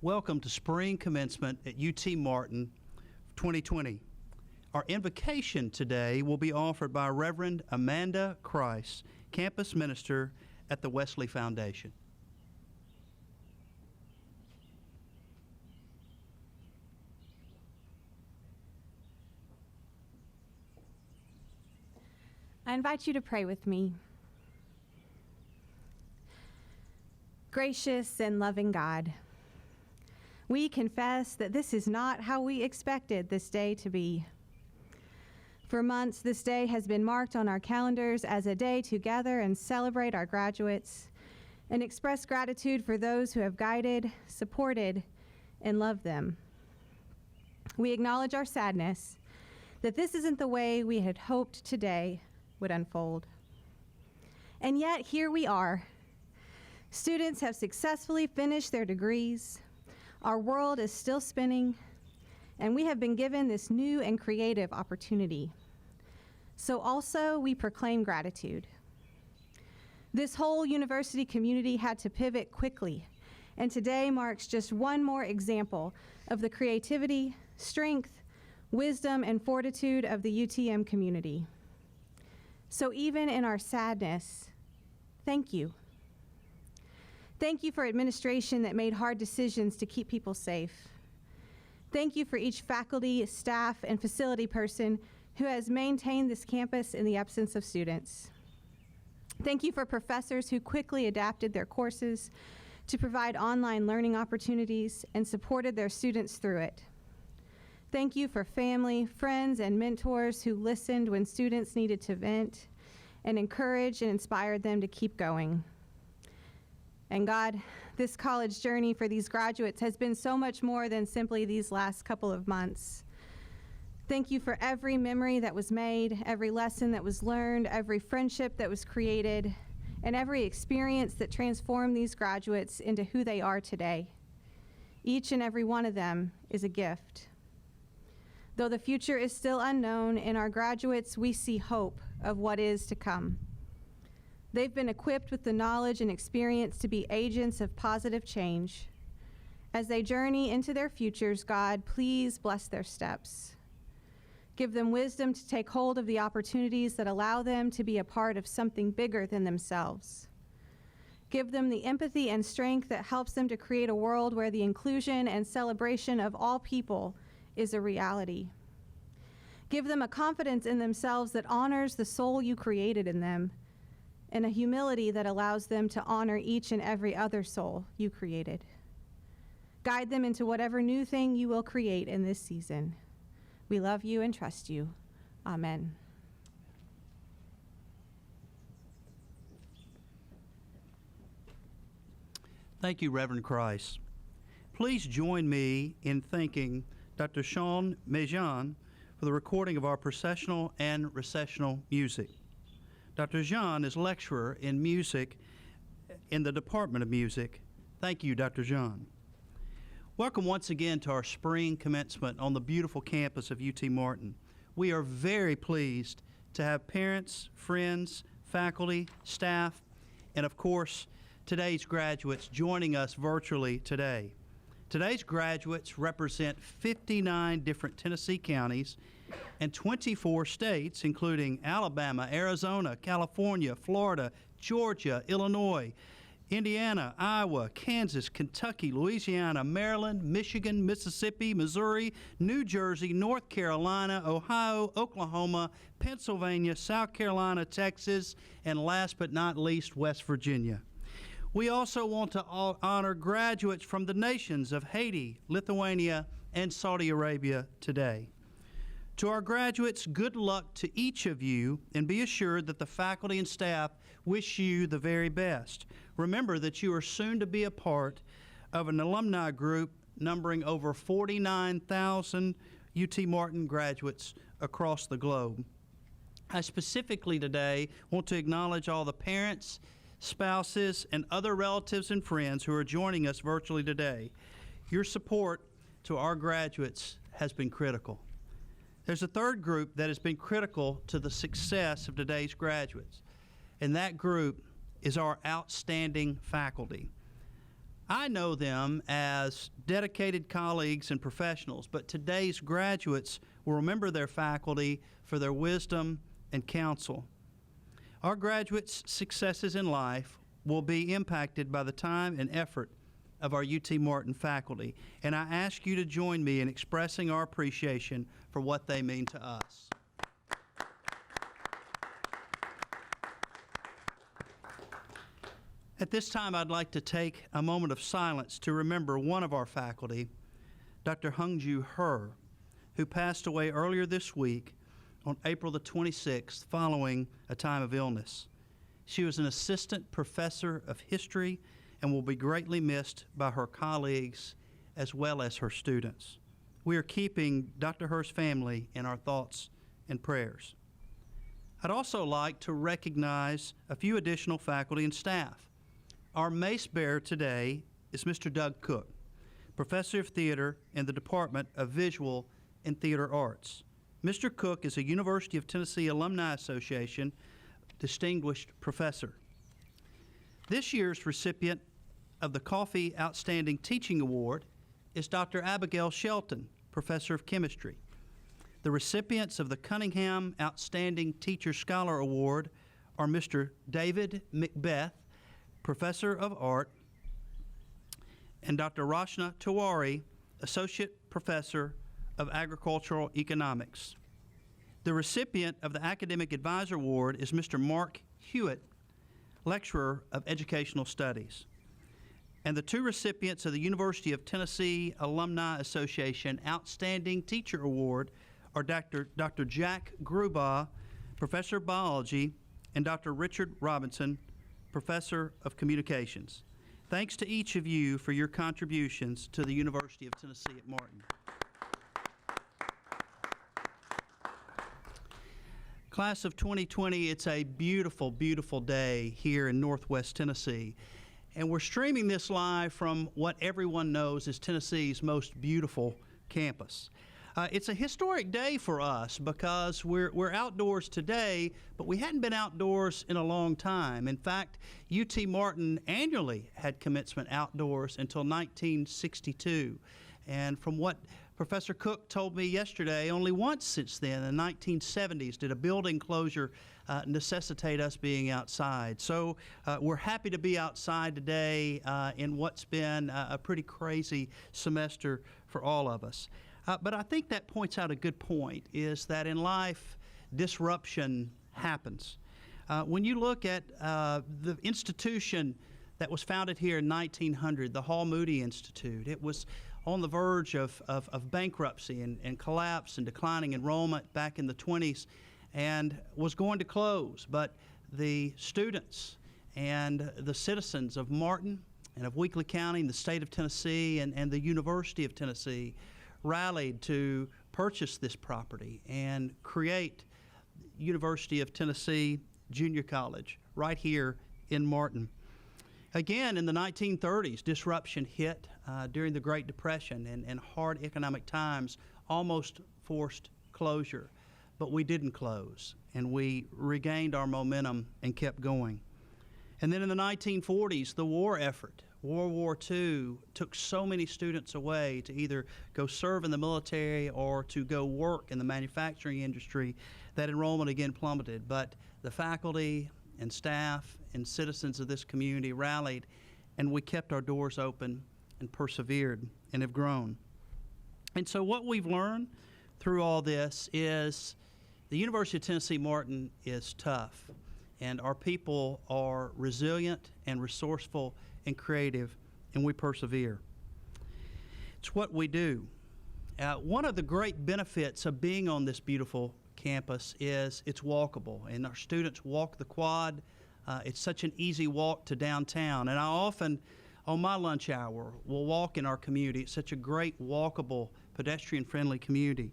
Welcome to Spring Commencement at UT Martin 2020. Our invocation today will be offered by Reverend Amanda Christ, campus minister at the Wesley Foundation. I invite you to pray with me. Gracious and loving God, we confess that this is not how we expected this day to be. For months, this day has been marked on our calendars as a day to gather and celebrate our graduates and express gratitude for those who have guided, supported, and loved them. We acknowledge our sadness that this isn't the way we had hoped today would unfold. And yet, here we are. Students have successfully finished their degrees. Our world is still spinning, and we have been given this new and creative opportunity. So also, we proclaim gratitude. This whole university community had to pivot quickly, and today marks just one more example of the creativity, strength, wisdom, and fortitude of the UTM community. So even in our sadness, thank you. Thank you for administration that made hard decisions to keep people safe. Thank you for each faculty, staff, and facility person who has maintained this campus in the absence of students. Thank you for professors who quickly adapted their courses to provide online learning opportunities and supported their students through it. Thank you for family, friends, and mentors who listened when students needed to vent and encouraged and inspired them to keep going. And God, this college journey for these graduates has been so much more than simply these last couple of months. Thank you for every memory that was made, every lesson that was learned, every friendship that was created, and every experience that transformed these graduates into who they are today. Each and every one of them is a gift. Though the future is still unknown, in our graduates we see hope of what is to come. They've been equipped with the knowledge and experience to be agents of positive change. As they journey into their futures, God, please bless their steps. Give them wisdom to take hold of the opportunities that allow them to be a part of something bigger than themselves. Give them the empathy and strength that helps them to create a world where the inclusion and celebration of all people is a reality. Give them a confidence in themselves that honors the soul you created in them, and a humility that allows them to honor each and every other soul you created. Guide them into whatever new thing you will create in this season. We love you and trust you. Amen. Thank you, Reverend Christ. Please join me in thanking Dr. Sean Mejan for the recording of our processional and recessional music. Dr. Jean is lecturer in music in the Department of Music. Thank you, Dr. Jean. Welcome once again to our spring commencement on the beautiful campus of UT Martin. We are very pleased to have parents, friends, faculty, staff, and of course, today's graduates joining us virtually today. Today's graduates represent 59 different Tennessee counties and 24 states, including Alabama, Arizona, California, Florida, Georgia, Illinois, Indiana, Iowa, Kansas, Kentucky, Louisiana, Maryland, Michigan, Mississippi, Missouri, New Jersey, North Carolina, Ohio, Oklahoma, Pennsylvania, South Carolina, Texas, and last but not least, West Virginia. We also want to honor graduates from the nations of Haiti, Lithuania, and Saudi Arabia today. To our graduates, good luck to each of you, and be assured that the faculty and staff wish you the very best. Remember that you are soon to be a part of an alumni group numbering over 49,000 UT Martin graduates across the globe. I specifically today want to acknowledge all the parents, spouses, and other relatives and friends who are joining us virtually today. Your support to our graduates has been critical. There's a third group that has been critical to the success of today's graduates, and that group is our outstanding faculty. I know them as dedicated colleagues and professionals, but today's graduates will remember their faculty for their wisdom and counsel. Our graduates' successes in life will be impacted by the time and effort of our UT Martin faculty, and I ask you to join me in expressing our appreciation for what they mean to us. At this time, I'd like to take a moment of silence to remember one of our faculty, Dr. Hungju Her, who passed away earlier this week on April the 26th following a time of illness. She was an assistant professor of history and will be greatly missed by her colleagues as well as her students. We are keeping Dr. Her's family in our thoughts and prayers. I'd also like to recognize a few additional faculty and staff. Our mace bearer today is Mr. Doug Cook, professor of theater in the Department of Visual and Theater Arts. Mr. Cook is a University of Tennessee Alumni Association distinguished professor. This year's recipient of the Coffee Outstanding Teaching Award is Dr. Abigail Shelton, professor of chemistry. The recipients of the Cunningham Outstanding Teacher Scholar Award are Mr. David Macbeth, professor of art, and Dr. Rashna Tiwari, associate professor of agricultural economics. The recipient of the Academic Advisor Award is Mr. Mark Hewitt, lecturer of educational studies. And the two recipients of the University of Tennessee Alumni Association Outstanding Teacher Award are Dr. Jack Grubaugh, professor of biology, and Dr. Richard Robinson, professor of communications. Thanks to each of you for your contributions to the University of Tennessee at Martin. Class of 2020, it's a beautiful, beautiful day here in Northwest Tennessee. And we're streaming this live from what everyone knows is Tennessee's most beautiful campus. It's a historic day for us because we're outdoors today, but we hadn't been outdoors in a long time. In fact, UT Martin annually had commencement outdoors until 1962. And from what Professor Cook told me yesterday, only once since then, in the 1970s, did a building closure necessitate us being outside. So we're happy to be outside today in what's been a pretty crazy semester for all of us. But I think that points out a good point, is that in life, disruption happens. When you look at the institution that was founded here in 1900, the Hall-Moody Institute, it was on the verge of bankruptcy and collapse and declining enrollment back in the 20s and was going to close. But the students and the citizens of Martin and of Weakley County and the state of Tennessee and the University of Tennessee rallied to purchase this property and create University of Tennessee Junior College right here in Martin. Again, in the 1930s, disruption hit during the Great Depression and hard economic times almost forced closure. But we didn't close, and we regained our momentum and kept going. And then in the 1940s, the war effort, World War II, took so many students away to either go serve in the military or to go work in the manufacturing industry that enrollment again plummeted. But the faculty and staff and citizens of this community rallied, and we kept our doors open and persevered and have grown. And so what we've learned through all this is the University of Tennessee Martin is tough, and our people are resilient and resourceful and creative, and we persevere. It's what we do. One of the great benefits of being on this beautiful campus is it's walkable, and our students walk the quad. It's such an easy walk to downtown, and I often, on my lunch hour, will walk in our community. It's such a great walkable, pedestrian-friendly community.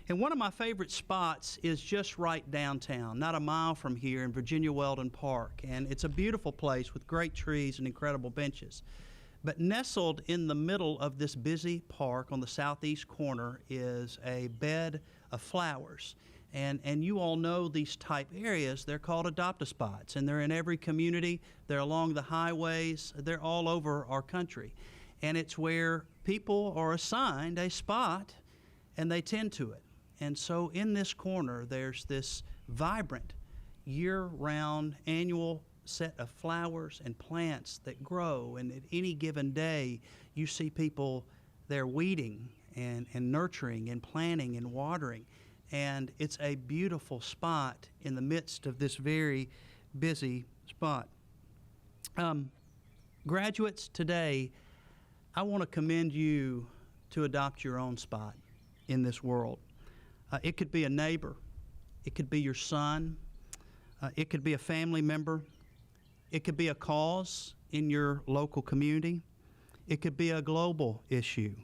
And one of my favorite spots is just right downtown, not a mile from here in Virginia Weldon Park. And it's a beautiful place with great trees and incredible benches. But nestled in the middle of this busy park on the southeast corner is a bed of flowers. And you all know these type areas. They're called adopt-a-spots, and they're in every community. They're along the highways. They're all over our country. And it's where people are assigned a spot, and they tend to it. And so in this corner, there's this vibrant, year-round, annual set of flowers and plants that grow. And at any given day, you see people there weeding and nurturing and planting and watering. And it's a beautiful spot in the midst of this very busy spot. Graduates, today, I want to commend you to adopt your own spot in this world. It could be a neighbor. It could be your son. It could be a family member. It could be a cause in your local community. It could be a global issue.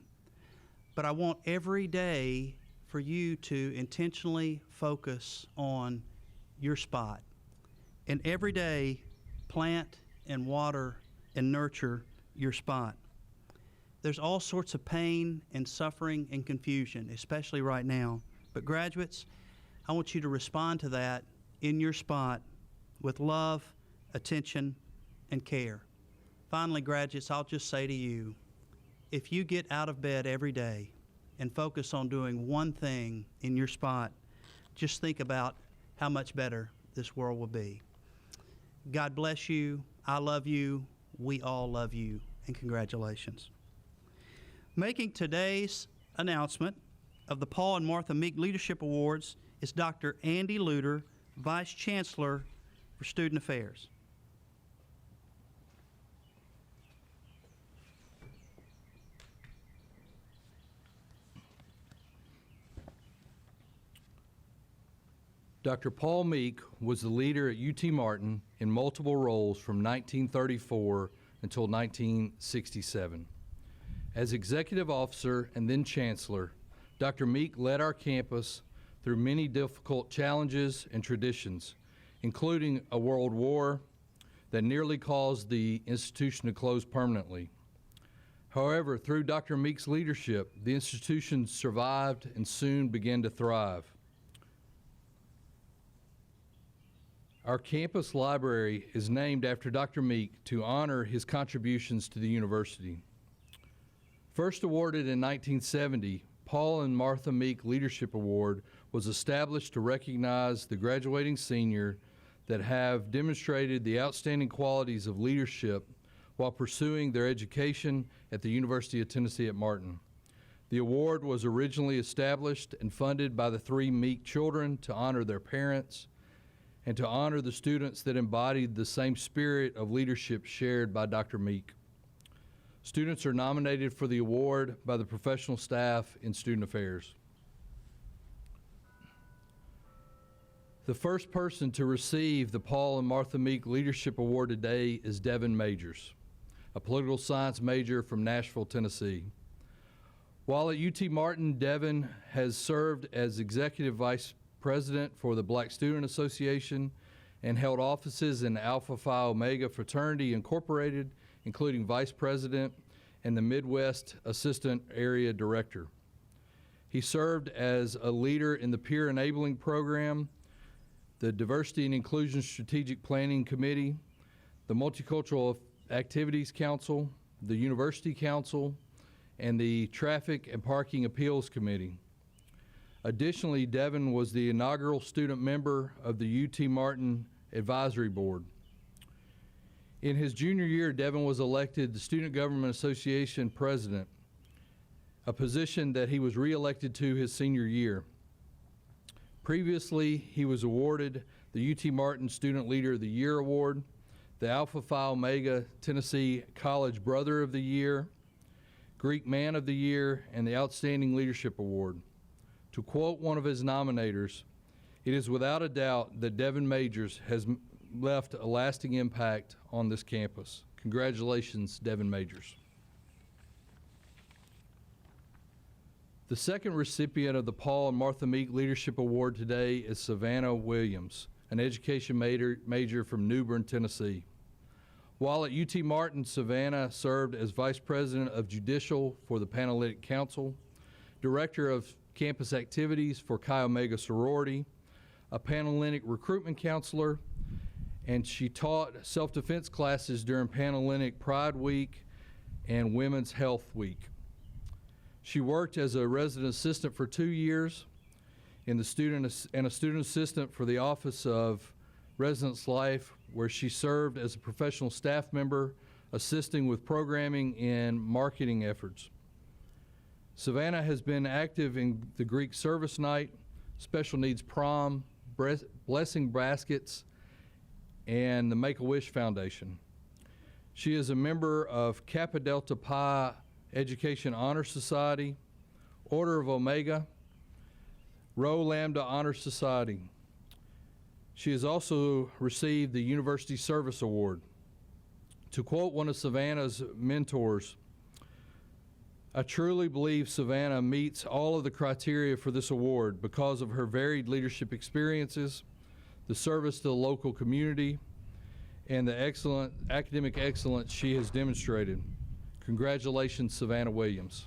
But I want every day for you to intentionally focus on your spot. And every day, plant and water and nurture your spot. There's all sorts of pain and suffering and confusion, especially right now. But graduates, I want you to respond to that in your spot with love, attention, and care. Finally, graduates, I'll just say to you, if you get out of bed every day and focus on doing one thing in your spot, just think about how much better this world will be. God bless you. I love you. We all love you. And congratulations. Making today's announcement of the Paul and Martha Meek Leadership Awards is Dr. Andy Luter, Vice Chancellor for Student Affairs. Dr. Paul Meek was the leader at UT Martin in multiple roles from 1934 until 1967. As executive officer and then chancellor, Dr. Meek led our campus through many difficult challenges and traditions, including a world war that nearly caused the institution to close permanently. However, through Dr. Meek's leadership, the institution survived and soon began to thrive. Our campus library is named after Dr. Meek to honor his contributions to the university. First awarded in 1970, Paul and Martha Meek Leadership Award was established to recognize the graduating senior that have demonstrated the outstanding qualities of leadership while pursuing their education at the University of Tennessee at Martin. The award was originally established and funded by the three Meek children to honor their parents and to honor the students that embodied the same spirit of leadership shared by Dr. Meek. Students are nominated for the award by the professional staff in Student Affairs. The first person to receive the Paul and Martha Meek Leadership Award today is Devin Majors, a political science major from Nashville, Tennessee. While at UT Martin, Devin has served as Executive Vice President for the Black Student Association and held offices in Alpha Phi Omega Fraternity Incorporated, including Vice President and the Midwest Assistant Area Director. He served as a leader in the Peer Enabling Program, the Diversity and Inclusion Strategic Planning Committee, the Multicultural Activities Council, the University Council, and the Traffic and Parking Appeals Committee. Additionally, Devin was the inaugural student member of the UT Martin Advisory Board. In his junior year, Devin was elected the Student Government Association President, a position that he was re-elected to his senior year. Previously, he was awarded the UT Martin Student Leader of the Year Award, the Alpha Phi Omega Tennessee College Brother of the Year, Greek Man of the Year, and the Outstanding Leadership Award. To quote one of his nominators, "It is without a doubt that Devin Majors has left a lasting impact on this campus." Congratulations, Devin Majors. The second recipient of the Paul and Martha Meek Leadership Award today is Savannah Williams, an education major from New Bern, Tennessee. While at UT Martin, Savannah served as Vice President of Judicial for the Panhellenic Council, Director of Campus Activities for Chi Omega Sorority, a Panhellenic recruitment counselor, and she taught self-defense classes during Panhellenic Pride Week and Women's Health Week. She worked as a resident assistant for 2 years and a student assistant for the Office of Residence Life, where she served as a professional staff member, assisting with programming and marketing efforts. Savannah has been active in the Greek Service Night, Special Needs Prom, Blessing Baskets, and the Make-A-Wish Foundation. She is a member of Kappa Delta Pi Education Honor Society, Order of Omega, Rho Lambda Honor Society. She has also received the University Service Award. To quote one of Savannah's mentors, "I truly believe Savannah meets all of the criteria for this award because of her varied leadership experiences, the service to the local community, and the excellent academic excellence she has demonstrated. Congratulations, Savannah Williams."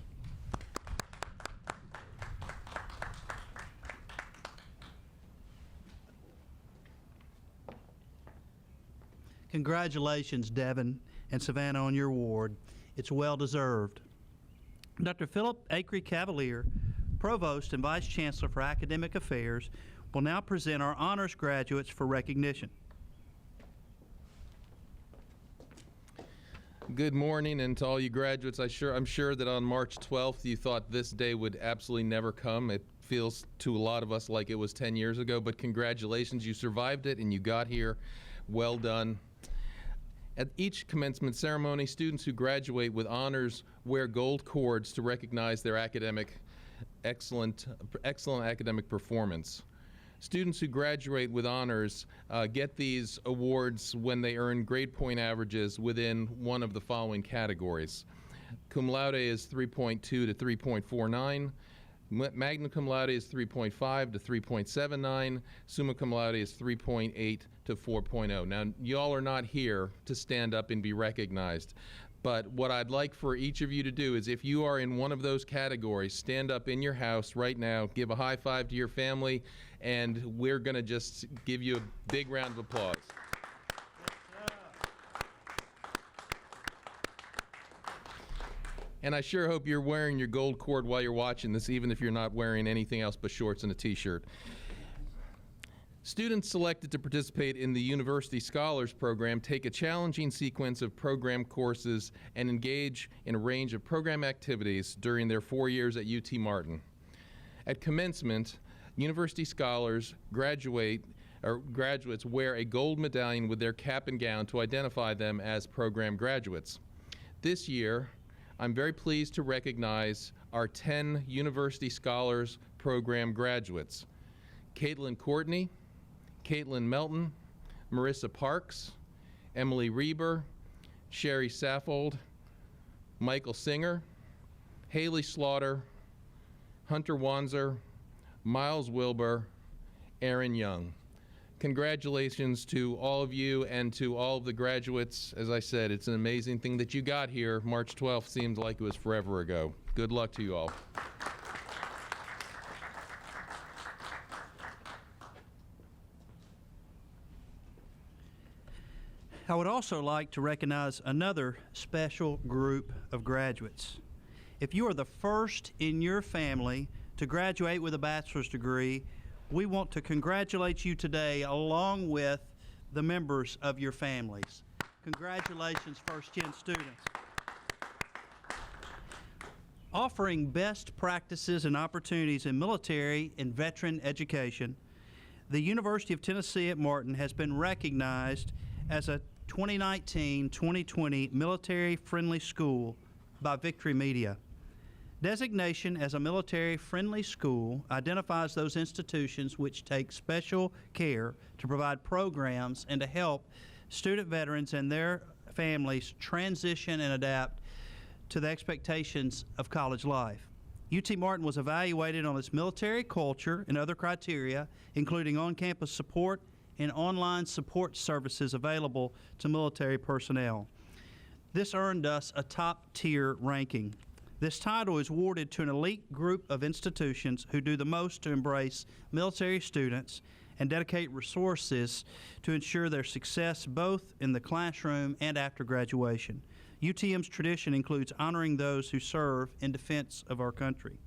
Congratulations, Devin and Savannah, on your award. It's well deserved. Dr. Philip Acree Cavalier, Provost and Vice Chancellor for Academic Affairs, will now present our honors graduates for recognition. Good morning, and to all you graduates, I'm sure that on March 12th you thought this day would absolutely never come. It feels to a lot of us like it was 10 years ago, but congratulations, you survived it and you got here. Well done. At each commencement ceremony, students who graduate with honors wear gold cords to recognize their excellent academic performance. Students who graduate with honors get these awards when they earn grade point averages within one of the following categories. Cum laude is 3.2 to 3.49. Magna cum laude is 3.5 to 3.79. Summa cum laude is 3.8 to 4.0. Now, y'all are not here to stand up and be recognized. But what I'd like for each of you to do is, if you are in one of those categories, stand up in your house right now, give a high five to your family, and we're going to just give you a big round of applause. And I sure hope you're wearing your gold cord while you're watching this, even if you're not wearing anything else but shorts and a t-shirt. Students selected to participate in the University Scholars Program take a challenging sequence of program courses and engage in a range of program activities during their 4 years at UT Martin. At commencement, University Scholars graduates wear a gold medallion with their cap and gown to identify them as program graduates. This year, I'm very pleased to recognize our 10 University Scholars Program graduates: Caitlin Courtney, Caitlin Melton, Marissa Parks, Emily Reber, Sherry Saffold, Michael Singer, Haley Slaughter, Hunter Wanzer, Miles Wilbur, Aaron Young. Congratulations to all of you and to all of the graduates. As I said, it's an amazing thing that you got here. March 12th seems like it was forever ago. Good luck to you all. I would also like to recognize another special group of graduates. If you are the first in your family to graduate with a bachelor's degree, we want to congratulate you today along with the members of your families. Congratulations, first-gen students. Offering best practices and opportunities in military and veteran education, the University of Tennessee at Martin has been recognized as a 2019-2020 military-friendly school by Victory Media. Designation as a military-friendly school identifies those institutions which take special care to provide programs and to help student veterans and their families transition and adapt to the expectations of college life. UT Martin was evaluated on its military culture and other criteria, including on-campus support and online support services available to military personnel. This earned us a top-tier ranking. This title is awarded to an elite group of institutions who do the most to embrace military students and dedicate resources to ensure their success both in the classroom and after graduation. UTM's tradition includes honoring those who serve in defense of our country.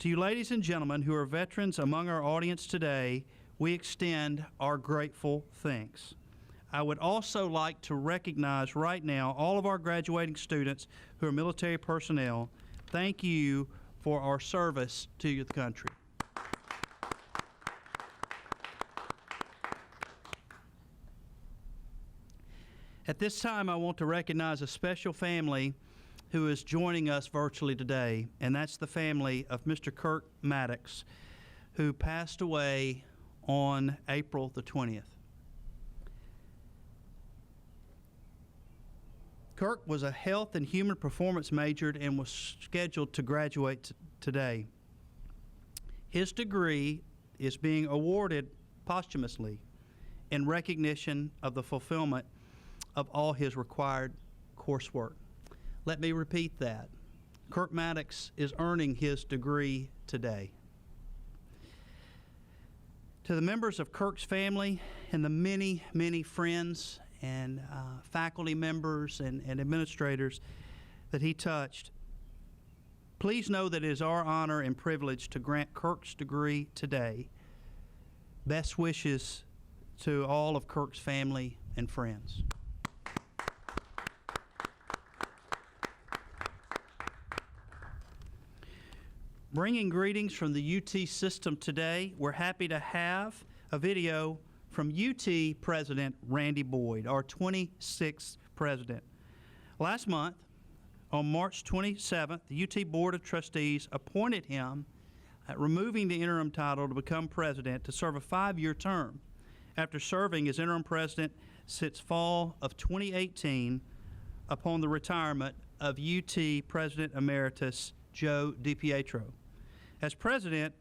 To you ladies and gentlemen who are veterans among our audience today, we extend our grateful thanks. I would also like to recognize right now all of our graduating students who are military personnel. Thank you for our service to the country. At this time, I want to recognize a special family who is joining us virtually today, and that's the family of Mr. Kirk Maddox, who passed away on April the 20th. Kirk was a health and human performance major and was scheduled to graduate today. His degree is being awarded posthumously in recognition of the fulfillment of all his required coursework. Let me repeat that. Kirk Maddox is earning his degree today. To the members of Kirk's family and the many, many friends and faculty members and administrators that he touched, please know that it is our honor and privilege to grant Kirk's degree today. Best wishes to all of Kirk's family and friends. Bringing greetings from the UT system today, we're happy to have a video from UT President Randy Boyd, our 26th president. Last month, on March 27th, the UT Board of Trustees appointed him, removing the interim title, to become president to serve a 5-year term after serving as interim president since fall of 2018 upon the retirement of UT President Emeritus Joe DiPietro. As president,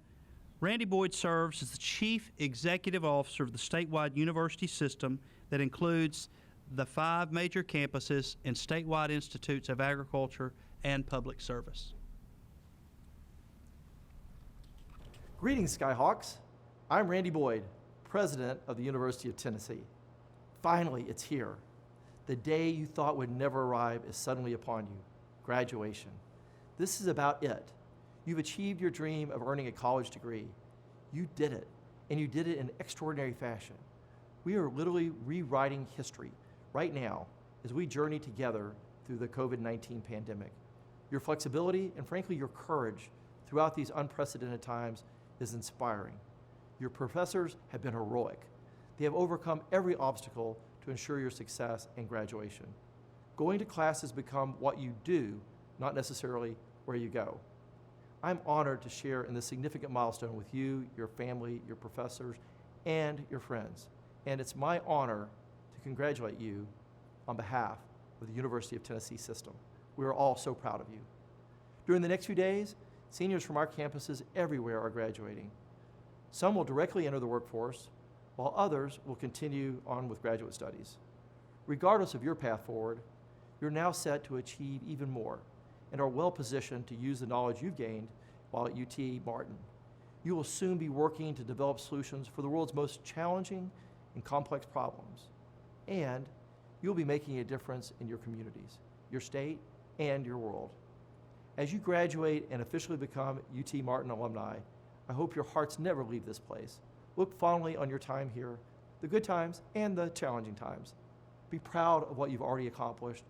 Randy Boyd serves as the chief executive officer of the statewide university system that includes the 5 major campuses and statewide institutes of agriculture and public service. Greetings, Skyhawks. I'm Randy Boyd, president of the University of Tennessee. Finally, it's here. The day you thought would never arrive is suddenly upon you, graduation. This is about it. You've achieved your dream of earning a college degree. You did it, and you did it in extraordinary fashion. We are literally rewriting history right now as we journey together through the COVID-19 pandemic. Your flexibility and frankly your courage throughout these unprecedented times is inspiring. Your professors have been heroic. They have overcome every obstacle to ensure your success and graduation. Going to class has become what you do, not necessarily where you go. I'm honored to share in this significant milestone with you, your family, your professors, and your friends. And it's my honor to congratulate you on behalf of the University of Tennessee system. We are all so proud of you. During the next few days, seniors from our campuses everywhere are graduating. Some will directly enter the workforce, while others will continue on with graduate studies. Regardless of your path forward, you're now set to achieve even more and are well positioned to use the knowledge you've gained while at UT Martin. You will soon be working to develop solutions for the world's most challenging and complex problems. And you'll be making a difference in your communities, your state, and your world. As you graduate and officially become UT Martin alumni, I hope your hearts never leave this place. Look fondly on your time here, the good times and the challenging times. Be proud of what you've already accomplished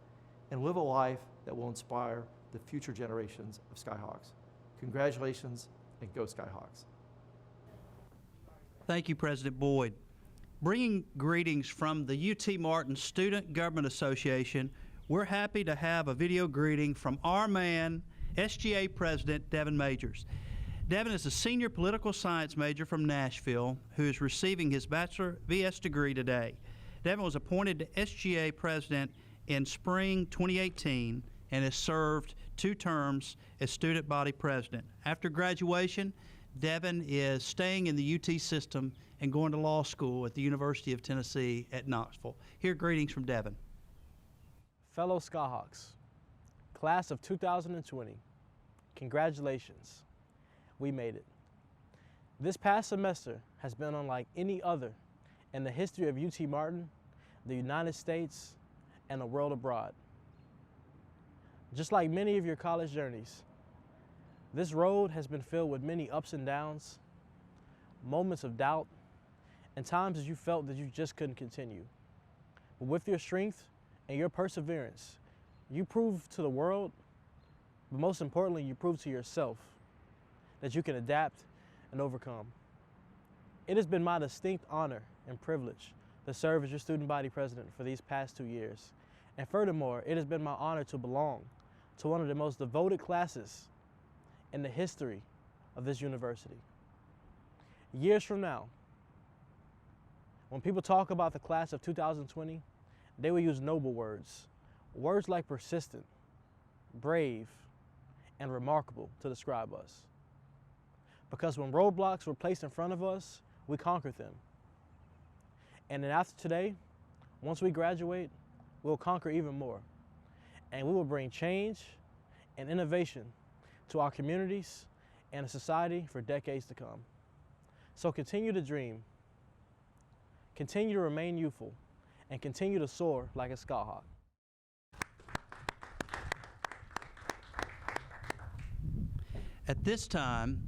and live a life that will inspire the future generations of Skyhawks. Congratulations, and go Skyhawks. Thank you, President Boyd. Bringing greetings from the UT Martin Student Government Association, we're happy to have a video greeting from our man, SGA President Devin Majors. Devin is a senior political science major from Nashville who is receiving his Bachelor VS degree today. Devin was appointed to SGA President in spring 2018 and has served 2 terms as student body president. After graduation, Devin is staying in the UT system and going to law school at the University of Tennessee at Knoxville. Here, greetings from Devin. Fellow Skyhawks, class of 2020, congratulations. We made it. This past semester has been unlike any other in the history of UT Martin, the United States, and the world abroad. Just like many of your college journeys, this road has been filled with many ups and downs, moments of doubt, and times as you felt that you just couldn't continue. But with your strength and your perseverance, you proved to the world, but most importantly, you proved to yourself that you can adapt and overcome. It has been my distinct honor and privilege to serve as your student body president for these past 2 years. And furthermore, it has been my honor to belong to one of the most devoted classes in the history of this university. Years from now, when people talk about the class of 2020, they will use noble words, words like persistent, brave, and remarkable to describe us. Because when roadblocks were placed in front of us, we conquered them. And then after today, once we graduate, we'll conquer even more. And we will bring change and innovation to our communities and a society for decades to come. So continue to dream, continue to remain youthful, and continue to soar like a skyhawk. At this time,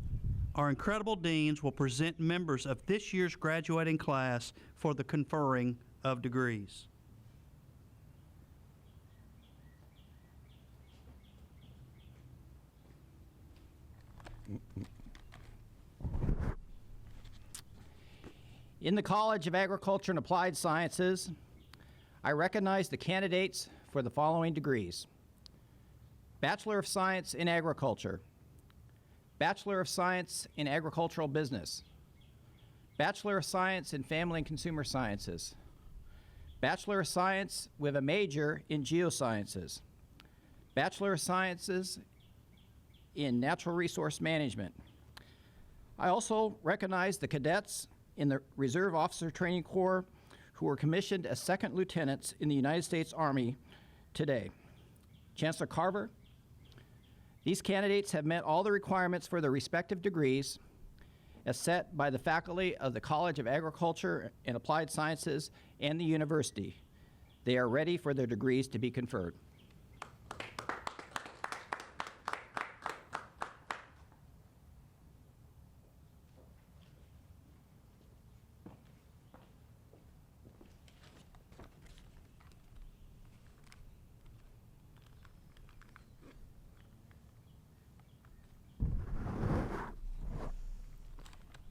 our incredible deans will present members of this year's graduating class for the conferring of degrees. In the College of Agriculture and Applied Sciences, I recognize the candidates for the following degrees: Bachelor of Science in Agriculture, Bachelor of Science in Agricultural Business, Bachelor of Science in Family and Consumer Sciences, Bachelor of Science with a major in Geosciences, Bachelor of Sciences in Natural Resource Management. I also recognize the cadets in the Reserve Officer Training Corps who were commissioned as second lieutenants in the United States Army today. Chancellor Carver, these candidates have met all the requirements for their respective degrees as set by the faculty of the College of Agriculture and Applied Sciences and the university. They are ready for their degrees to be conferred.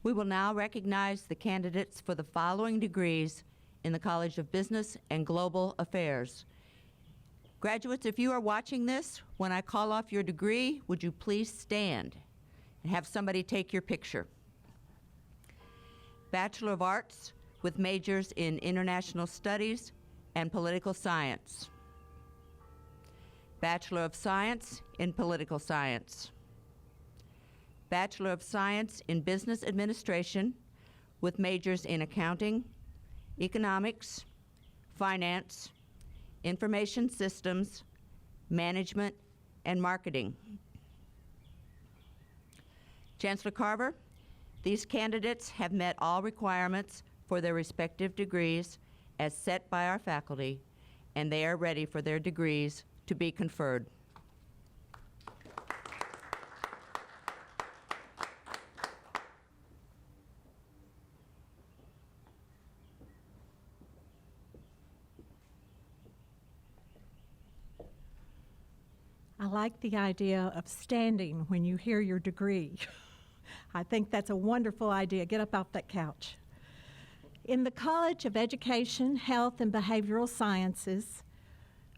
We will now recognize the candidates for the following degrees in the College of Business and Global Affairs. Graduates, if you are watching this, when I call off your degree, would you please stand and have somebody take your picture? Bachelor of Arts with majors in International Studies and Political Science. Bachelor of Science in Political Science. Bachelor of Science in Business Administration with majors in Accounting, Economics, Finance, Information Systems, Management, and Marketing. Chancellor Carver, these candidates have met all requirements for their respective degrees as set by our faculty, and they are ready for their degrees to be conferred. I like the idea of standing when you hear your degree. I think that's a wonderful idea. Get up off that couch. In the College of Education, Health, and Behavioral Sciences,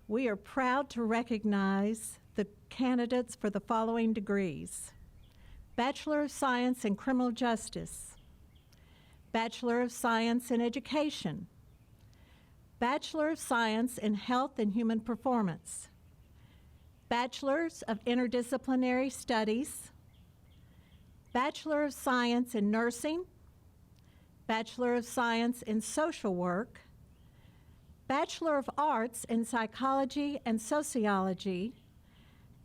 we are proud to recognize the candidates for the following degrees: Bachelor of Science in Criminal Justice, Bachelor of Science in Education, Bachelor of Science in Health and Human Performance, Bachelors of Interdisciplinary Studies, Bachelor of Science in Nursing, Bachelor of Science in Social Work, Bachelor of Arts in Psychology and Sociology,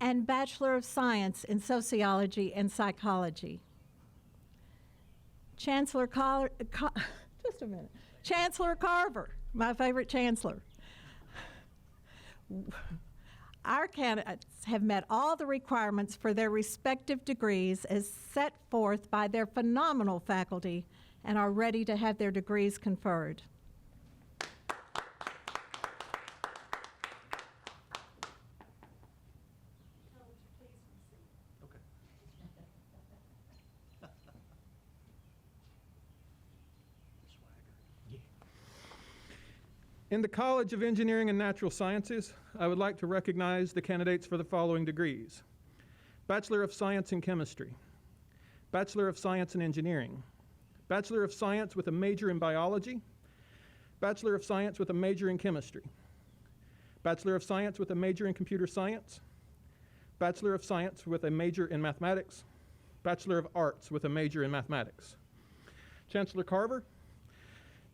and Bachelor of Science in Sociology and Psychology. Chancellor just a minute. Chancellor Carver, my favorite chancellor. Our candidates have met all the requirements for their respective degrees as set forth by their phenomenal faculty and are ready to have their degrees conferred. In the College of Engineering and Natural Sciences, I would like to recognize the candidates for the following degrees: Bachelor of Science in Chemistry, Bachelor of Science in Engineering, Bachelor of Science with a major in Biology, Bachelor of Science with a major in Chemistry, Bachelor of Science with a major in Computer Science, Bachelor of Science with a major in Mathematics, Bachelor of Arts with a major in Mathematics. Chancellor Carver,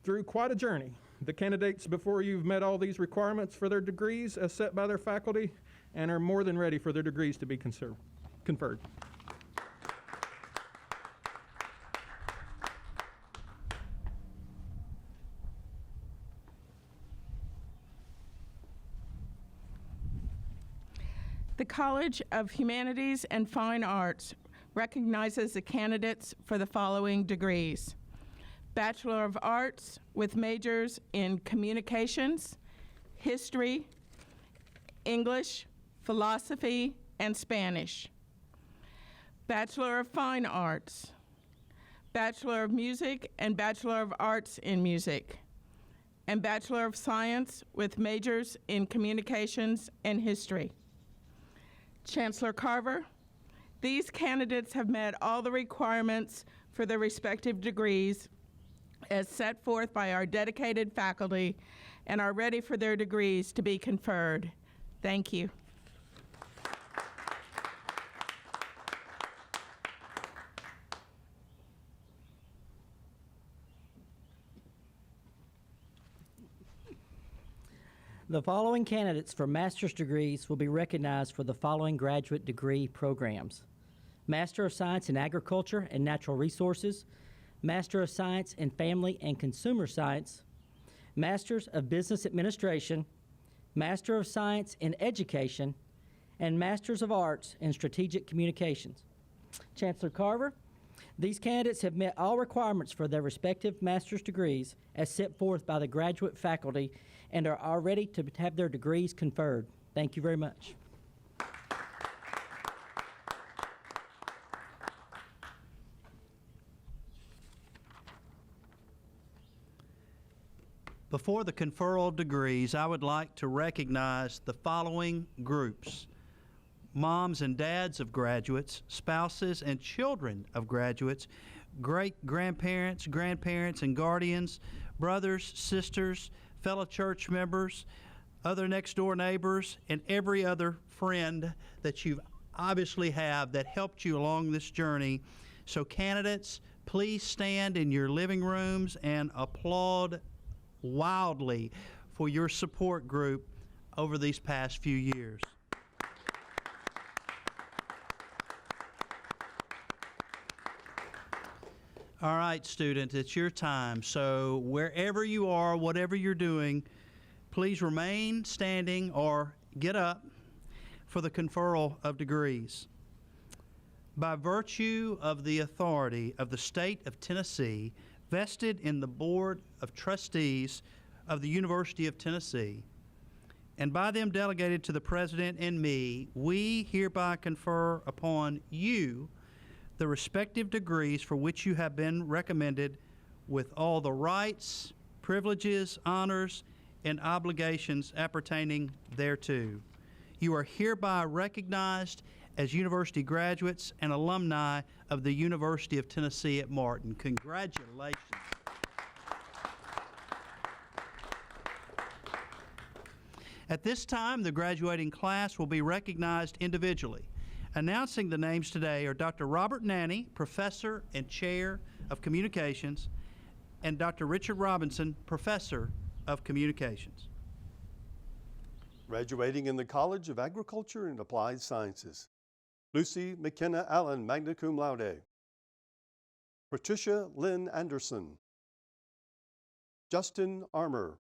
through quite a journey, the candidates before you've met all these requirements for their degrees as set by their faculty and are more than ready for their degrees to be conferred. The College of Humanities and Fine Arts recognizes the candidates for the following degrees: Bachelor of Arts with majors in Communications, History, English, Philosophy, and Spanish. Bachelor of Fine Arts, Bachelor of Music and Bachelor of Arts in Music, and Bachelor of Science with majors in Communications and History. Chancellor Carver, these candidates have met all the requirements for their respective degrees as set forth by our dedicated faculty and are ready for their degrees to be conferred. Thank you. The following candidates for master's degrees will be recognized for the following graduate degree programs: Master of Science in Agriculture and Natural Resources, Master of Science in Family and Consumer Science, Masters of Business Administration, Master of Science in Education, and Masters of Arts in Strategic Communications. Chancellor Carver, these candidates have met all requirements for their respective master's degrees as set forth by the graduate faculty and are all ready to have their degrees conferred. Thank you very much. Before the conferral of degrees, I would like to recognize the following groups: moms and dads of graduates, spouses and children of graduates, great-grandparents, grandparents and guardians, brothers, sisters, fellow church members, other next-door neighbors, and every other friend that you obviously have that helped you along this journey. So candidates, please stand in your living rooms and applaud wildly for your support group over these past few years. All right, students, it's your time. So wherever you are, whatever you're doing, please remain standing or get up for the conferral of degrees. By virtue of the authority of the state of Tennessee vested in the Board of Trustees of the University of Tennessee, and by them delegated to the President and me, we hereby confer upon you the respective degrees for which you have been recommended, with all the rights, privileges, honors, and obligations appertaining thereto. You are hereby recognized as university graduates and alumni of the University of Tennessee at Martin. Congratulations. At this time, the graduating class will be recognized individually. Announcing the names today are Dr. Robert Nanny, Professor and Chair of Communications, and Dr. Richard Robinson, Professor of Communications. Graduating in the College of Agriculture and Applied Sciences, Lucy McKenna Allen, magna cum laude. Patricia Lynn Anderson, Justin Armour,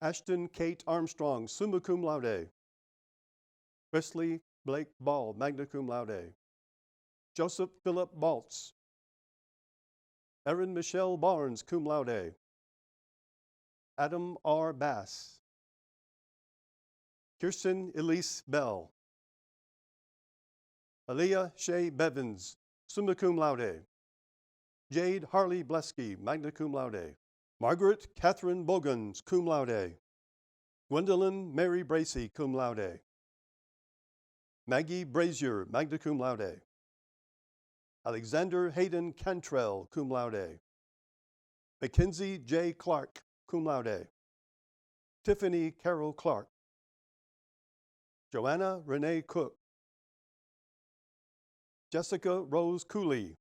Ashton Kate Armstrong, summa cum laude. Wesley Blake Ball, magna cum laude. Joseph Philip Baltz, Erin Michelle Barnes, cum laude. Adam R. Bass, Kirsten Elise Bell, Aaliyah Shea Bevins, summa cum laude. Jade Harley Blesky, magna cum laude. Margaret Catherine Bogans, cum laude. Gwendolyn Mary Bracey, cum laude. Maggie Brazier, magna cum laude. Alexander Hayden Cantrell, cum laude. Mackenzie J. Clark, cum laude. Tiffany Carol Clark. Joanna Renee Cook. Jessica Rose Cooley.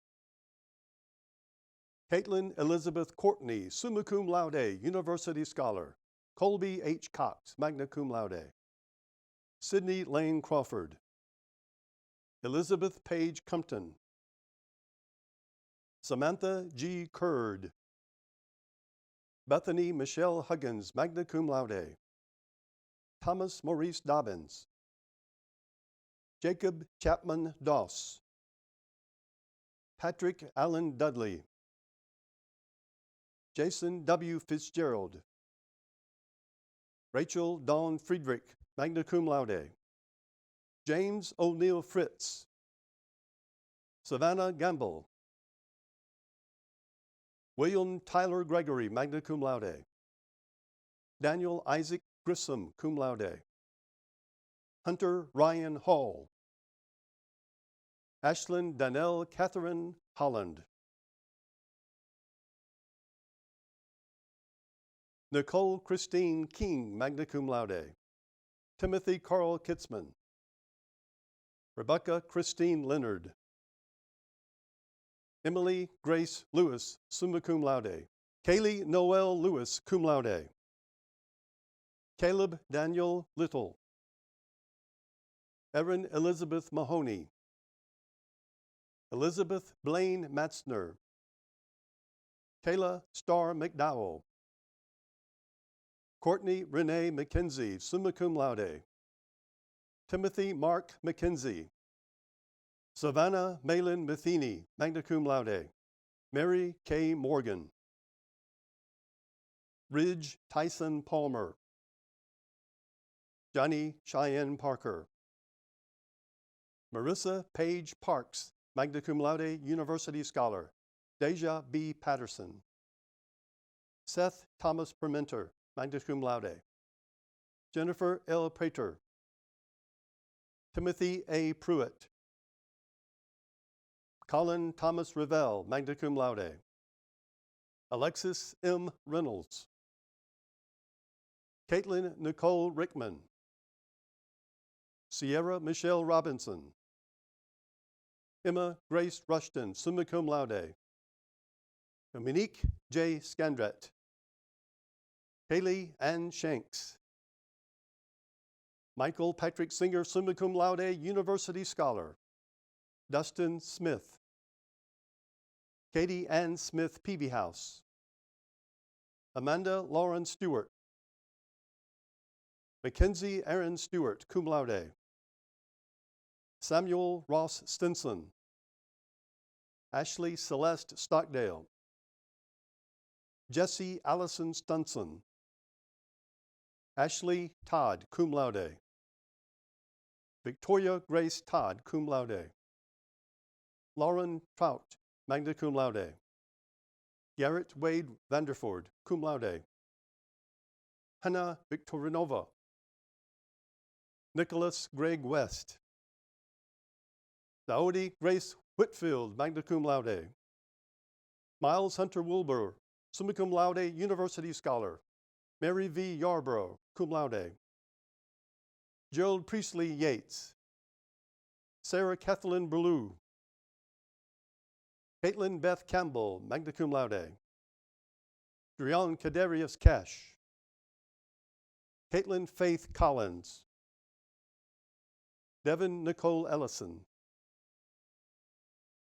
Caitlin Elizabeth Courtney, summa cum laude, university scholar. Colby H. Cox, magna cum laude. Sydney Lane Crawford. Elizabeth Page Compton. Samantha G. Curd. Bethany Michelle Huggins, magna cum laude. Thomas Maurice Dobbins. Jacob Chapman Doss. Patrick Allen Dudley. Jason W. Fitzgerald. Rachel Dawn Friedrich, magna cum laude. James O'Neill Fritz. Savannah Gamble. William Tyler Gregory, magna cum laude. Daniel Isaac Grissom, cum laude. Hunter Ryan Hall. Ashlyn Danelle Catherine Holland. Nicole Christine King, magna cum laude. Timothy Carl Kitzman. Rebecca Christine Leonard. Emily Grace Lewis, summa cum laude. Kaylee Noel Lewis, cum laude. Caleb Daniel Little. Erin Elizabeth Mahoney. Elizabeth Blaine Matzner. Kayla Starr McDowell. Courtney Renee McKenzie, summa cum laude. Timothy Mark McKenzie. Savannah Malin Matheny, magna cum laude. Mary K. Morgan. Ridge Tyson Palmer. Johnny Cheyenne Parker. Marissa Page Parks, magna cum laude, university scholar. Deja B. Patterson. Seth Thomas Permenter, magna cum laude. Jennifer L. Prater. Timothy A. Pruitt. Colin Thomas Revelle, magna cum laude. Alexis M. Reynolds. Caitlin Nicole Rickman. Sierra Michelle Robinson. Emma Grace Rushton, summa cum laude. Dominique J. Scandret. Haley Ann Shanks. Michael Patrick Singer, summa cum laude, university scholar. Dustin Smith. Katie Ann Smith Peavyhouse. Amanda Lauren Stewart. Mackenzie Aaron Stewart, cum laude. Samuel Ross Stinson. Ashley Celeste Stockdale. Jesse Allison Stunson. Ashley Todd, cum laude. Victoria Grace Todd, cum laude. Lauren Trout, magna cum laude. Garrett Wade Vanderford, cum laude. Hannah Victorinova. Nicholas Greg West. Daudi Grace Whitfield, magna cum laude. Miles Hunter Wilbur, summa cum laude, university scholar. Mary V. Yarborough, cum laude. Gerald Priestley Yates. Sarah Kathleen Berlew. Caitlin Beth Campbell, magna cum laude. Drian Kadarius Cash. Caitlin Faith Collins. Devin Nicole Ellison.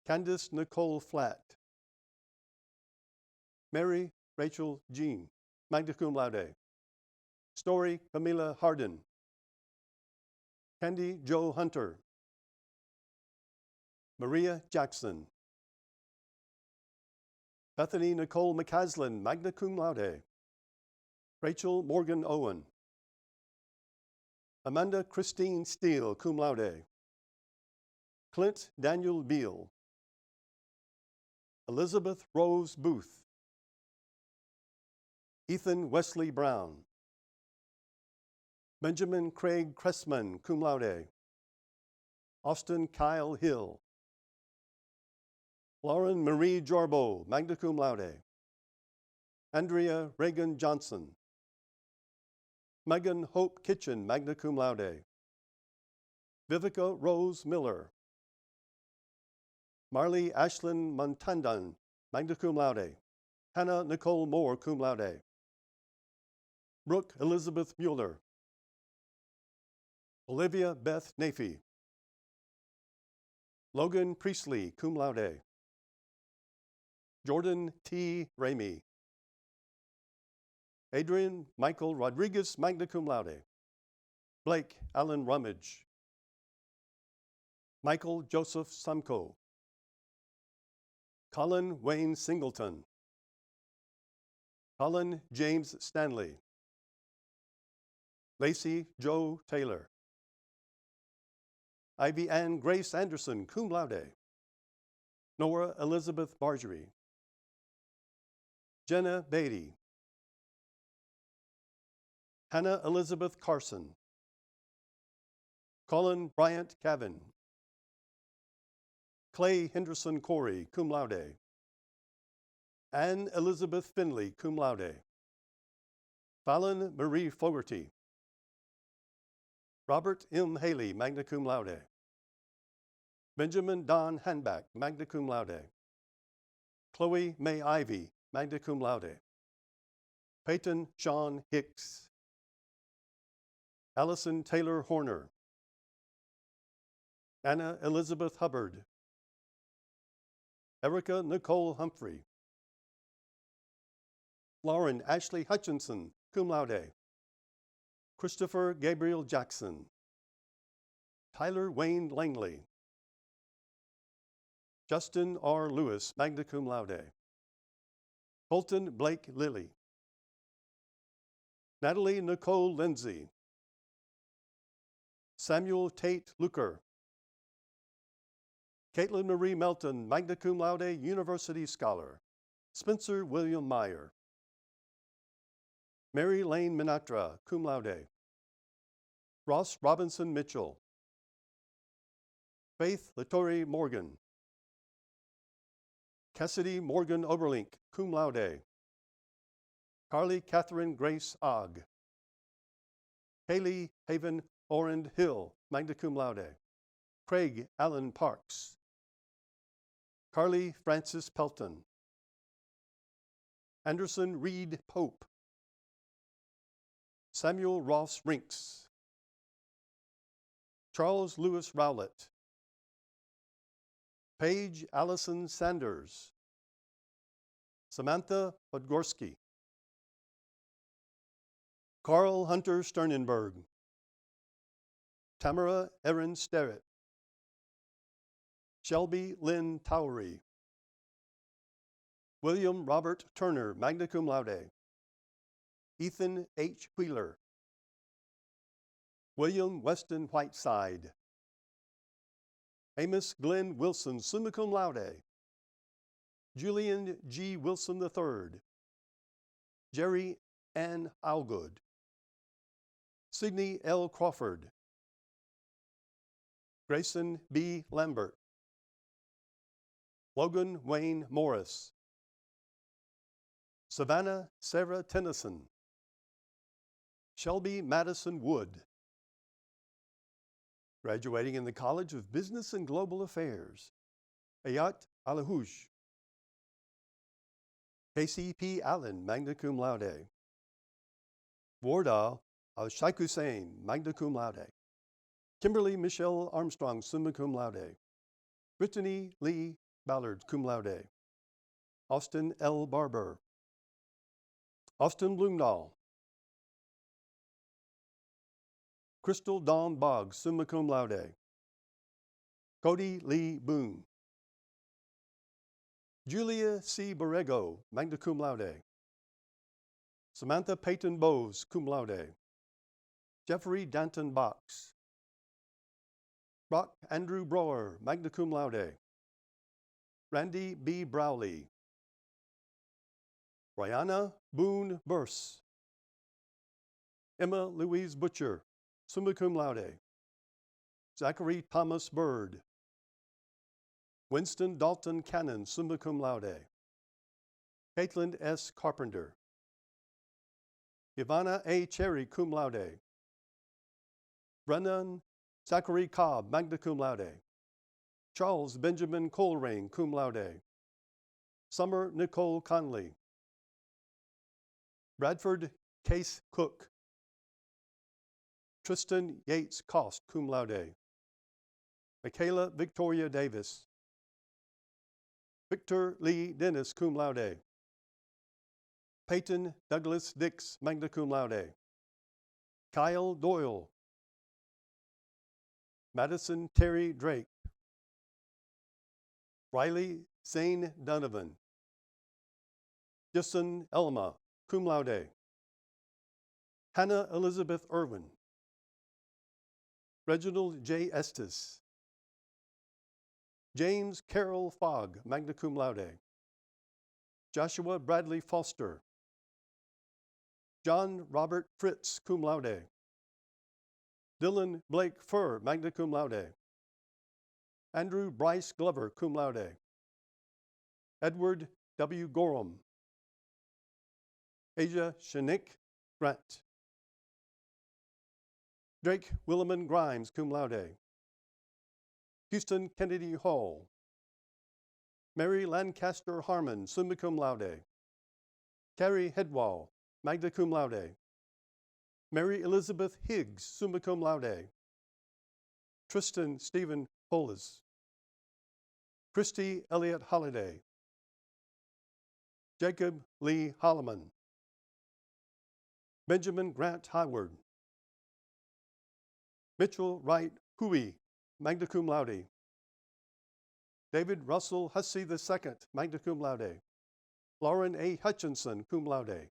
Candace Nicole Flatt. Mary Rachel Jean, magna cum laude. Story Camila Hardin. Candy Joe Hunter. Maria Jackson. Bethany Nicole McCaslin, magna cum laude. Rachel Morgan Owen. Amanda Christine Steele, cum laude. Clint Daniel Beal. Elizabeth Rose Booth. Ethan Wesley Brown. Benjamin Craig Cressman, cum laude. Austin Kyle Hill. Lauren Marie Jorbo, magna cum laude. Andrea Reagan Johnson. Megan Hope Kitchen, magna cum laude. Vivica Rose Miller. Marley Ashlyn Montandan, magna cum laude. Hannah Nicole Moore, cum laude. Brooke Elizabeth Mueller. Olivia Beth Nafee. Logan Priestley, cum laude. Jordan T. Ramey. Adrian Michael Rodriguez, magna cum laude. Blake Allen Rummage. Michael Joseph Sumko. Colin Wayne Singleton. Colin James Stanley. Lacey Joe Taylor. Ivy Ann Grace Anderson, cum laude. Nora Elizabeth Marjorie. Jenna Beatty. Hannah Elizabeth Carson. Colin Bryant Cavan. Clay Henderson Corey, cum laude. Anne Elizabeth Finley, cum laude. Fallon Marie Fogarty. Robert M. Haley, magna cum laude. Benjamin Don Hanback, magna cum laude. Chloe May Ivy, magna cum laude. Peyton Sean Hicks. Allison Taylor Horner. Anna Elizabeth Hubbard. Erica Nicole Humphrey. Lauren Ashley Hutchinson, cum laude. Christopher Gabriel Jackson. Tyler Wayne Langley. Justin R. Lewis, magna cum laude. Colton Blake Lilly. Natalie Nicole Lindsay. Samuel Tate Luker. Caitlin Marie Melton, magna cum laude, University Scholar. Spencer William Meyer. Mary Lane Minatra, cum laude. Ross Robinson Mitchell. Faith Latore Morgan. Cassidy Morgan Oberlink, cum laude. Carly Catherine Grace Ogg. Haley Haven Orand Hill, magna cum laude. Craig Allen Parks. Carly Francis Pelton. Anderson Reed Pope. Samuel Ross Rinks. Charles Lewis Rowlett. Paige Allison Sanders. Samantha Podgorski. Carl Hunter Sternenberg. Tamara Erin Sterrett. Shelby Lynn Towery. William Robert Turner, magna cum laude. Ethan H. Wheeler. William Weston Whiteside. Amos Glenn Wilson, summa cum laude. Julian G. Wilson III. Jerry Ann Algood. Sidney L. Crawford. Grayson B. Lambert. Logan Wayne Morris. Savannah Sarah Tennyson. Shelby Madison Wood. Graduating in the College of Business and Global Affairs, Ayat Alahush. Casey P. Allen, magna cum laude. Wardah Al-Shaikh Hussein, magna cum laude. Kimberly Michelle Armstrong, summa cum laude. Brittany Lee Ballard, cum laude. Austin L. Barber. Austin Bloomdahl. Crystal Dawn Boggs, summa cum laude. Cody Lee Boone. Julia C. Borrego, magna cum laude. Samantha Peyton Bowes, cum laude. Jeffrey Danton Box. Brock Andrew Brower, magna cum laude. Randy B. Browley. Brianna Boone Burse. Emma Louise Butcher, summa cum laude. Zachary Thomas Bird. Winston Dalton Cannon, summa cum laude. Caitlin S. Carpenter. Ivana A. Cherry, cum laude. Brennan Zachary Cobb, magna cum laude. Charles Benjamin Colerain, cum laude. Summer Nicole Conley. Bradford Case Cook. Tristan Yates Cost, cum laude. Michaela Victoria Davis. Victor Lee Dennis, cum laude. Peyton Douglas Dix, magna cum laude. Kyle Doyle. Madison Terry Drake. Riley Zane Donovan. Jason Elma, cum laude. Hannah Elizabeth Irwin. Reginald J. Estes. James Carroll Fogg, magna cum laude. Joshua Bradley Foster. John Robert Fritz, cum laude. Dylan Blake Furr, magna cum laude. Andrew Bryce Glover, cum laude. Edward W. Gorham. Asia Shanik Grant. Drake Williman Grimes, cum laude. Houston Kennedy Hall. Mary Lancaster Harmon, summa cum laude. Carrie Headwall, magna cum laude. Mary Elizabeth Higgs, summa cum laude. Tristan Stephen Hollis. Christy Elliott Holliday. Jacob Lee Holloman. Benjamin Grant Howard. Mitchell Wright Huey, magna cum laude. David Russell Hussey II, magna cum laude. Lauren A. Hutchinson, cum laude.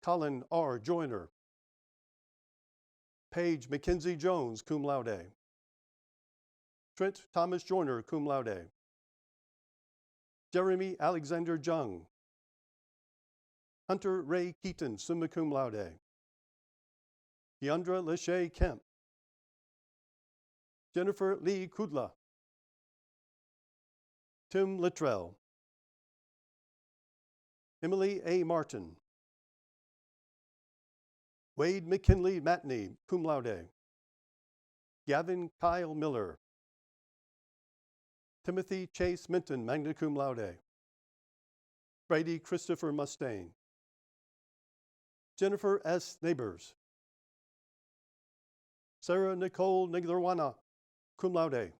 Colin R. Joyner. Paige Mackenzie Jones, cum laude. Trent Thomas Joyner, cum laude. Jeremy Alexander Jung. Hunter Ray Keaton, summa cum laude. Deandra Lachey Kemp. Jennifer Lee Kudla. Tim Littrell. Emily A. Martin. Wade McKinley Matney, cum laude. Gavin Kyle Miller. Timothy Chase Minton, magna cum laude. Brady Christopher Mustaine. Jennifer S. Neighbors. Sarah Nicole Niglerwana, cum laude.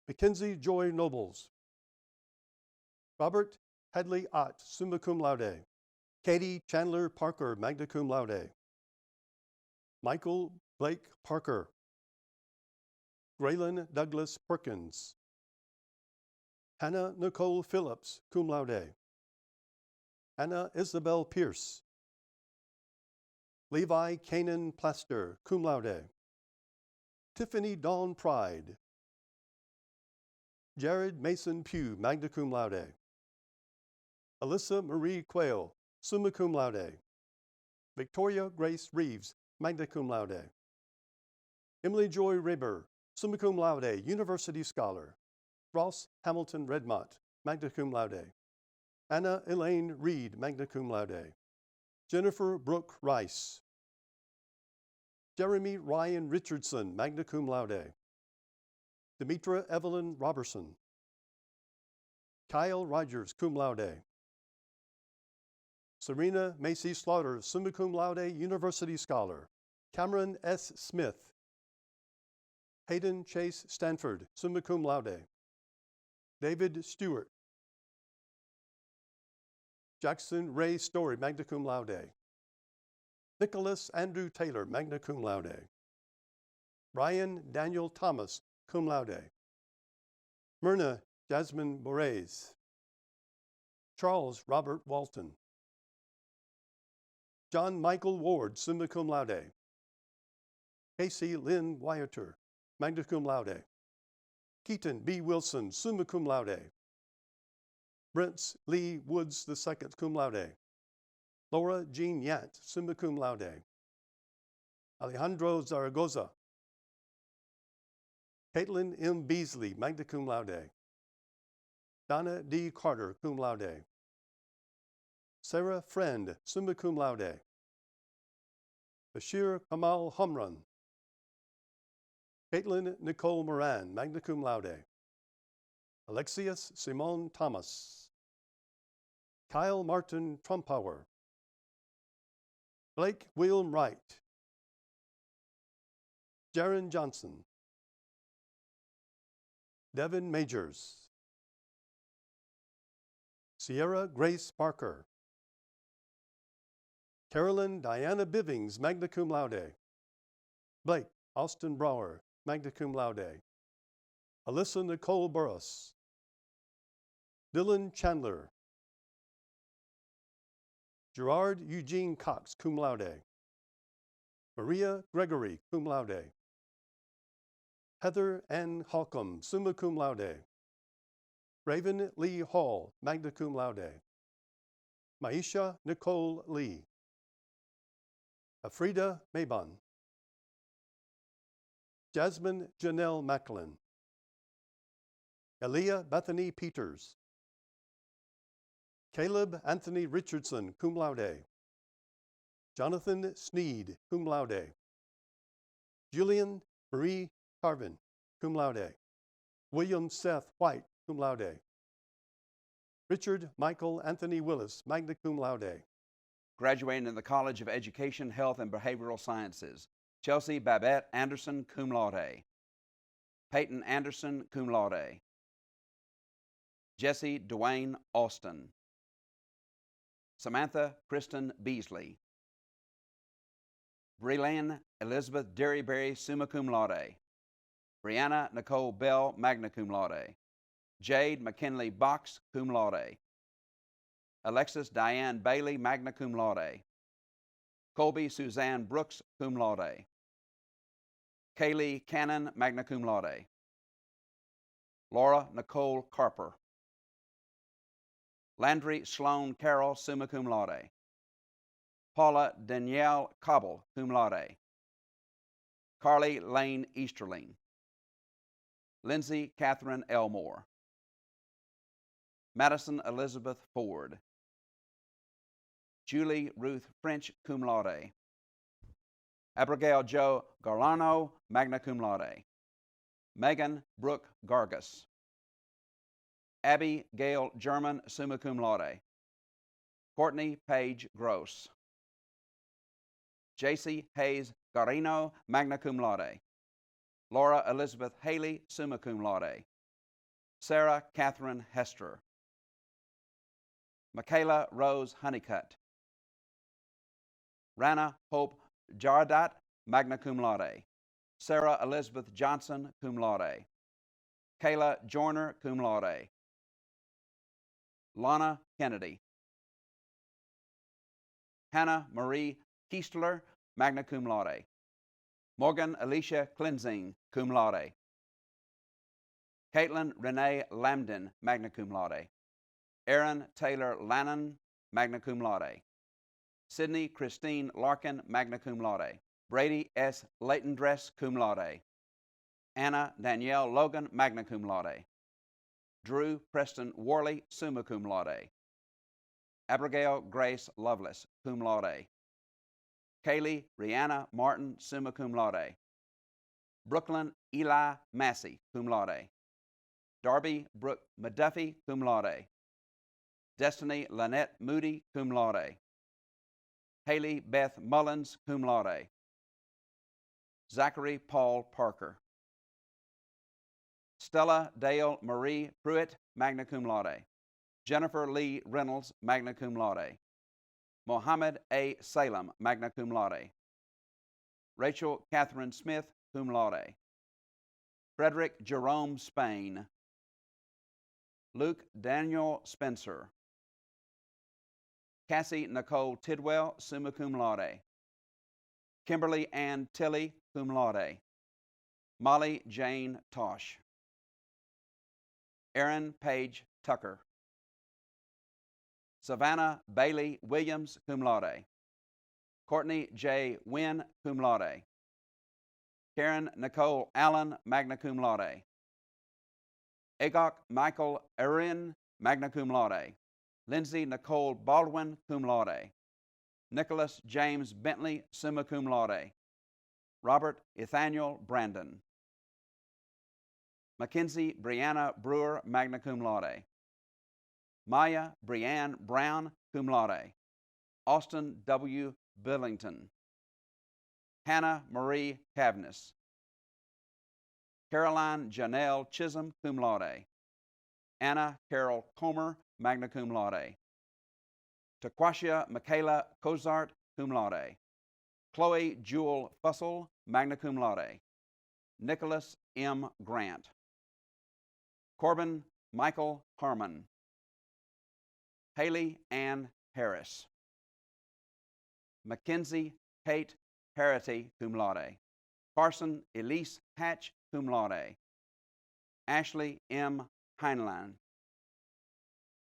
Mackenzie Joy Nobles. Robert Hadley Ott, summa cum laude. Katie Chandler Parker, magna cum laude. Michael Blake Parker. Graylin Douglas Perkins. Hannah Nicole Phillips, cum laude. Anna Isabel Pierce. Levi Canaan Plaster, cum laude. Tiffany Dawn Pride. Jared Mason Pugh, magna cum laude. Alyssa Marie Quayle, summa cum laude. Victoria Grace Reeves, magna cum laude. Emily Joy Raber, summa cum laude, University Scholar. Ross Hamilton Redmont, magna cum laude. Anna Elaine Reed, magna cum laude. Jennifer Brooke Rice. Jeremy Ryan Richardson, magna cum laude. Demetra Evelyn Robertson. Kyle Rogers, cum laude. Serena Macy Slaughter, summa cum laude, University Scholar. Cameron S. Smith. Hayden Chase Stanford, summa cum laude. David Stewart. Jackson Ray Story, magna cum laude. Nicholas Andrew Taylor, magna cum laude. Brian Daniel Thomas, cum laude. Myrna Jasmine Borez. Charles Robert Walton. John Michael Ward, summa cum laude. Casey Lynn Wyatter, magna cum laude. Keaton B. Wilson, summa cum laude. Brent Lee Woods II, cum laude. Laura Jean Yant, summa cum laude. Alejandro Zaragoza. Caitlin M. Beasley, magna cum laude. Donna D. Carter, cum laude. Sarah Friend, summa cum laude. Bashir Kamal Humran. Caitlin Nicole Moran, magna cum laude. Alexius Simone Thomas. Kyle Martin Trumpauer. Blake William Wright. Jaron Johnson. Devin Majors. Sierra Grace Barker. Carolyn Diana Bivings, magna cum laude. Blake Austin Brower, magna cum laude. Alyssa Nicole Burris. Dylan Chandler. Gerard Eugene Cox, cum laude. Maria Gregory, cum laude. Heather Ann Holcomb, summa cum laude. Raven Lee Hall, magna cum laude. Maisha Nicole Lee. Afrida Mabon. Jasmine Janelle Macklin. Elia Bethany Peters. Caleb Anthony Richardson, cum laude. Jonathan Sneed, cum laude. Julian Marie Carvin, cum laude. William Seth White, cum laude. Richard Michael Anthony Willis, magna cum laude. Graduating in the College of Education, Health, and Behavioral Sciences, Chelsea Babette Anderson, cum laude. Peyton Anderson, cum laude. Jesse Dwayne Austin. Samantha Kristen Beasley. Breland Elizabeth Derryberry, summa cum laude. Brianna Nicole Bell, magna cum laude. Jade McKinley Box, cum laude. Alexis Diane Bailey, magna cum laude. Colby Suzanne Brooks, cum laude. Kaylee Cannon, magna cum laude. Laura Nicole Carper. Landry Sloan Carroll, summa cum laude. Paula Danielle Cobble, cum laude. Carly Lane Easterling. Lindsay Catherine Elmore. Madison Elizabeth Ford. Julie Ruth French, cum laude. Abigail Jo Garlano, magna cum laude. Megan Brooke Gargus. Abby Gail German, summa cum laude. Courtney Page Gross. J.C. Hayes Garino, magna cum laude. Laura Elizabeth Haley, summa cum laude. Sarah Catherine Hester. Michaela Rose Honeycutt. Rana Hope Jardat, magna cum laude. Sarah Elizabeth Johnson, cum laude. Kayla Joyner, cum laude. Lana Kennedy. Hannah Marie Kiestler, magna cum laude. Morgan Alicia Cleansing, cum laude. Caitlin Renee Lambden, magna cum laude. Aaron Taylor Lannon, magna cum laude. Sydney Christine Larkin, magna cum laude. Brady S. Layton-Dress, cum laude. Anna Danielle Logan, magna cum laude. Drew Preston Worley, summa cum laude. Abigail Grace Lovelace, cum laude. Kaylee Rihanna Martin, summa cum laude. Brooklyn Eli Massey, cum laude. Darby Brooke McDuffie, cum laude. Destiny Lynette Moody, cum laude. Haley Beth Mullins, cum laude. Zachary Paul Parker. Stella Dale Marie Pruitt, magna cum laude. Jennifer Lee Reynolds, magna cum laude. Mohammed A. Salem, magna cum laude. Rachel Catherine Smith, cum laude. Frederick Jerome Spain. Luke Daniel Spencer. Cassie Nicole Tidwell, summa cum laude. Kimberly Ann Tilley, cum laude. Molly Jane Tosh. Erin Page Tucker. Savannah Bailey Williams, cum laude. Courtney J. Wynn, cum laude. Karen Nicole Allen, magna cum laude. Agok Michael Erin, magna cum laude. Lindsay Nicole Baldwin, cum laude. Nicholas James Bentley, summa cum laude. Robert Ethaniel Brandon. Mackenzie Brianna Brewer, magna cum laude. Maya Brianne Brown, cum laude. Austin W. Billington. Hannah Marie Cavness. Caroline Janelle Chisholm, cum laude. Anna Carol Comer, magna cum laude. Taquashia Michaela Cozart, cum laude. Chloe Jewel Fussell, magna cum laude. Nicholas M. Grant. Corbin Michael Harmon. Haley Ann Harris. Mackenzie Kate Harity, cum laude. Carson Elise Hatch, cum laude. Ashley M. Heinlein.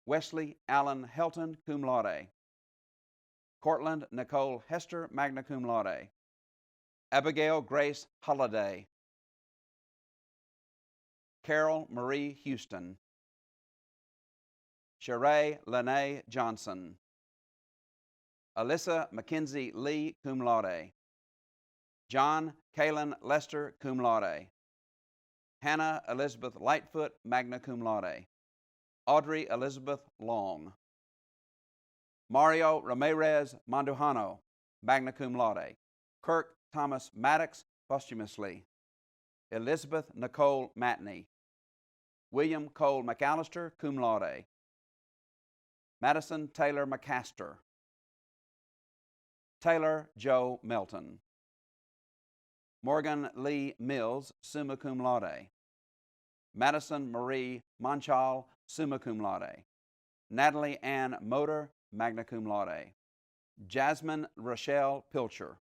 Wesley Allen Helton, cum laude. Cortland Nicole Hester, magna cum laude. Abigail Grace Holliday. Carol Marie Houston. Sheree Lene Johnson. Alyssa Mackenzie Lee, cum laude. John Kalen Lester, cum laude. Hannah Elizabeth Lightfoot, magna cum laude. Audrey Elizabeth Long. Mario Ramirez Mandujano, magna cum laude. Kirk Thomas Maddox, posthumously. Elizabeth Nicole Matney. William Cole McAllister, cum laude. Madison Taylor McCaster. Taylor Joe Melton. Morgan Lee Mills, summa cum laude. Madison Marie Monchal, summa cum laude. Natalie Ann Motor, magna cum laude. Jasmine Rochelle Pilcher.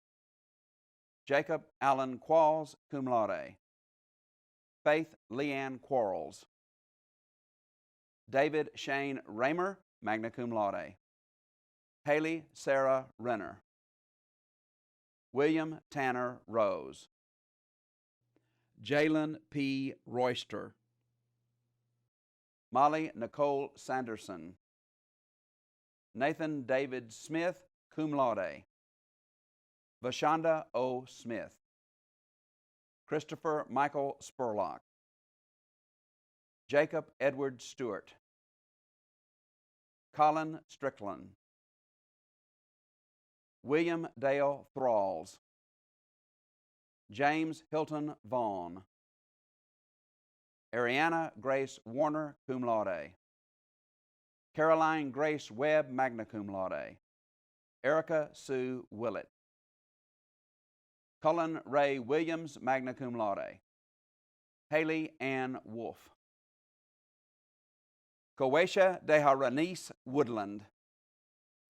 Jacob Allen Qualls, cum laude. Faith Leanne Quarles. David Shane Raymer, magna cum laude. Haley Sarah Renner. William Tanner Rose. Jalen P. Royster. Molly Nicole Sanderson. Nathan David Smith, cum laude. Vashonda O. Smith. Christopher Michael Spurlock. Jacob Edward Stewart. Colin Strickland. William Dale Thralls. James Hilton Vaughn. Ariana Grace Warner, cum laude. Caroline Grace Webb, magna cum laude. Erica Sue Willett. Cullen Ray Williams, magna cum laude. Haley Ann Wolfe. Koesha Deharanice Woodland.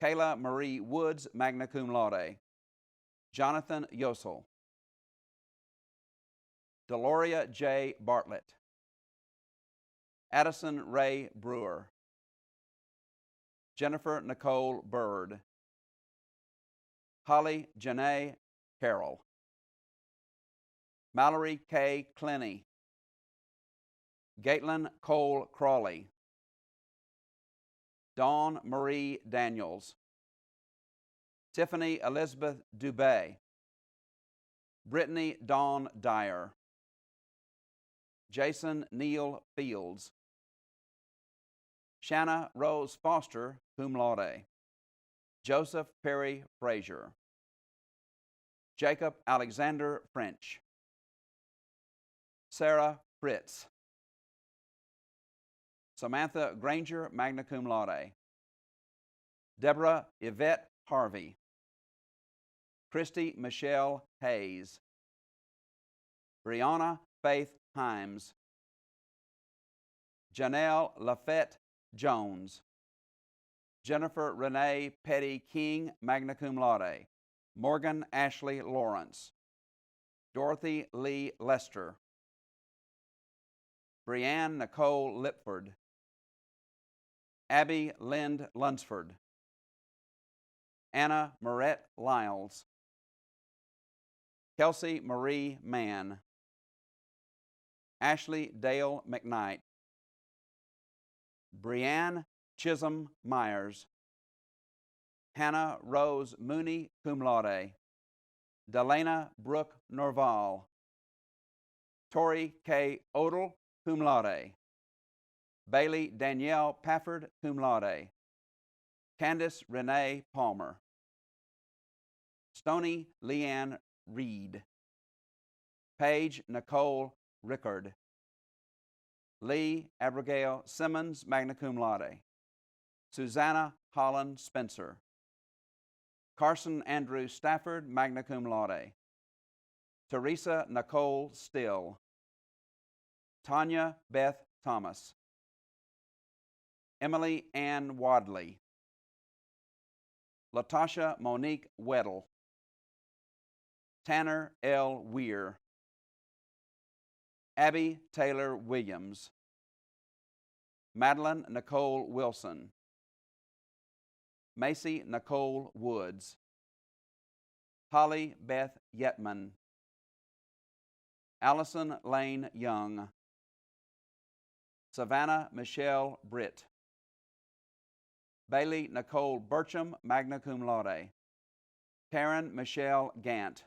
Kayla Marie Woods, magna cum laude. Jonathan Yosel. Deloria J. Bartlett. Addison Ray Brewer. Jennifer Nicole Bird. Holly Janae Carroll. Mallory K. Clenny. Gaitlin Cole Crawley. Dawn Marie Daniels. Tiffany Elizabeth Dubé. Brittany Dawn Dyer. Jason Neal Fields. Shanna Rose Foster, cum laude. Joseph Perry Frazier. Jacob Alexander French. Sarah Fritz. Samantha Granger, magna cum laude. Deborah Yvette Harvey. Christy Michelle Hayes. Brianna Faith Himes. Janelle Lafette Jones. Jennifer Renee Petty King, magna cum laude. Morgan Ashley Lawrence. Dorothy Lee Lester. Brianne Nicole Lipford. Abby Lind Lunsford. Anna Marette Lyles. Kelsey Marie Mann. Ashley Dale McKnight. Brianne Chisholm Myers. Hannah Rose Mooney, cum laude. Delana Brooke Norval. Tori K. Odell, cum laude. Bailey Danielle Pafford, cum laude. Candace Renee Palmer. Stony Leanne Reed. Paige Nicole Rickard. Lee Abigail Simmons, magna cum laude. Susanna Holland Spencer. Carson Andrew Stafford, magna cum laude. Teresa Nicole Still. Tanya Beth Thomas. Emily Ann Wadley. Latasha Monique Weddle. Tanner L. Weir. Abby Taylor Williams. Madeline Nicole Wilson. Macy Nicole Woods. Holly Beth Yetman. Allison Lane Young. Savannah Michelle Britt. Bailey Nicole Burcham, magna cum laude. Karen Michelle Gant.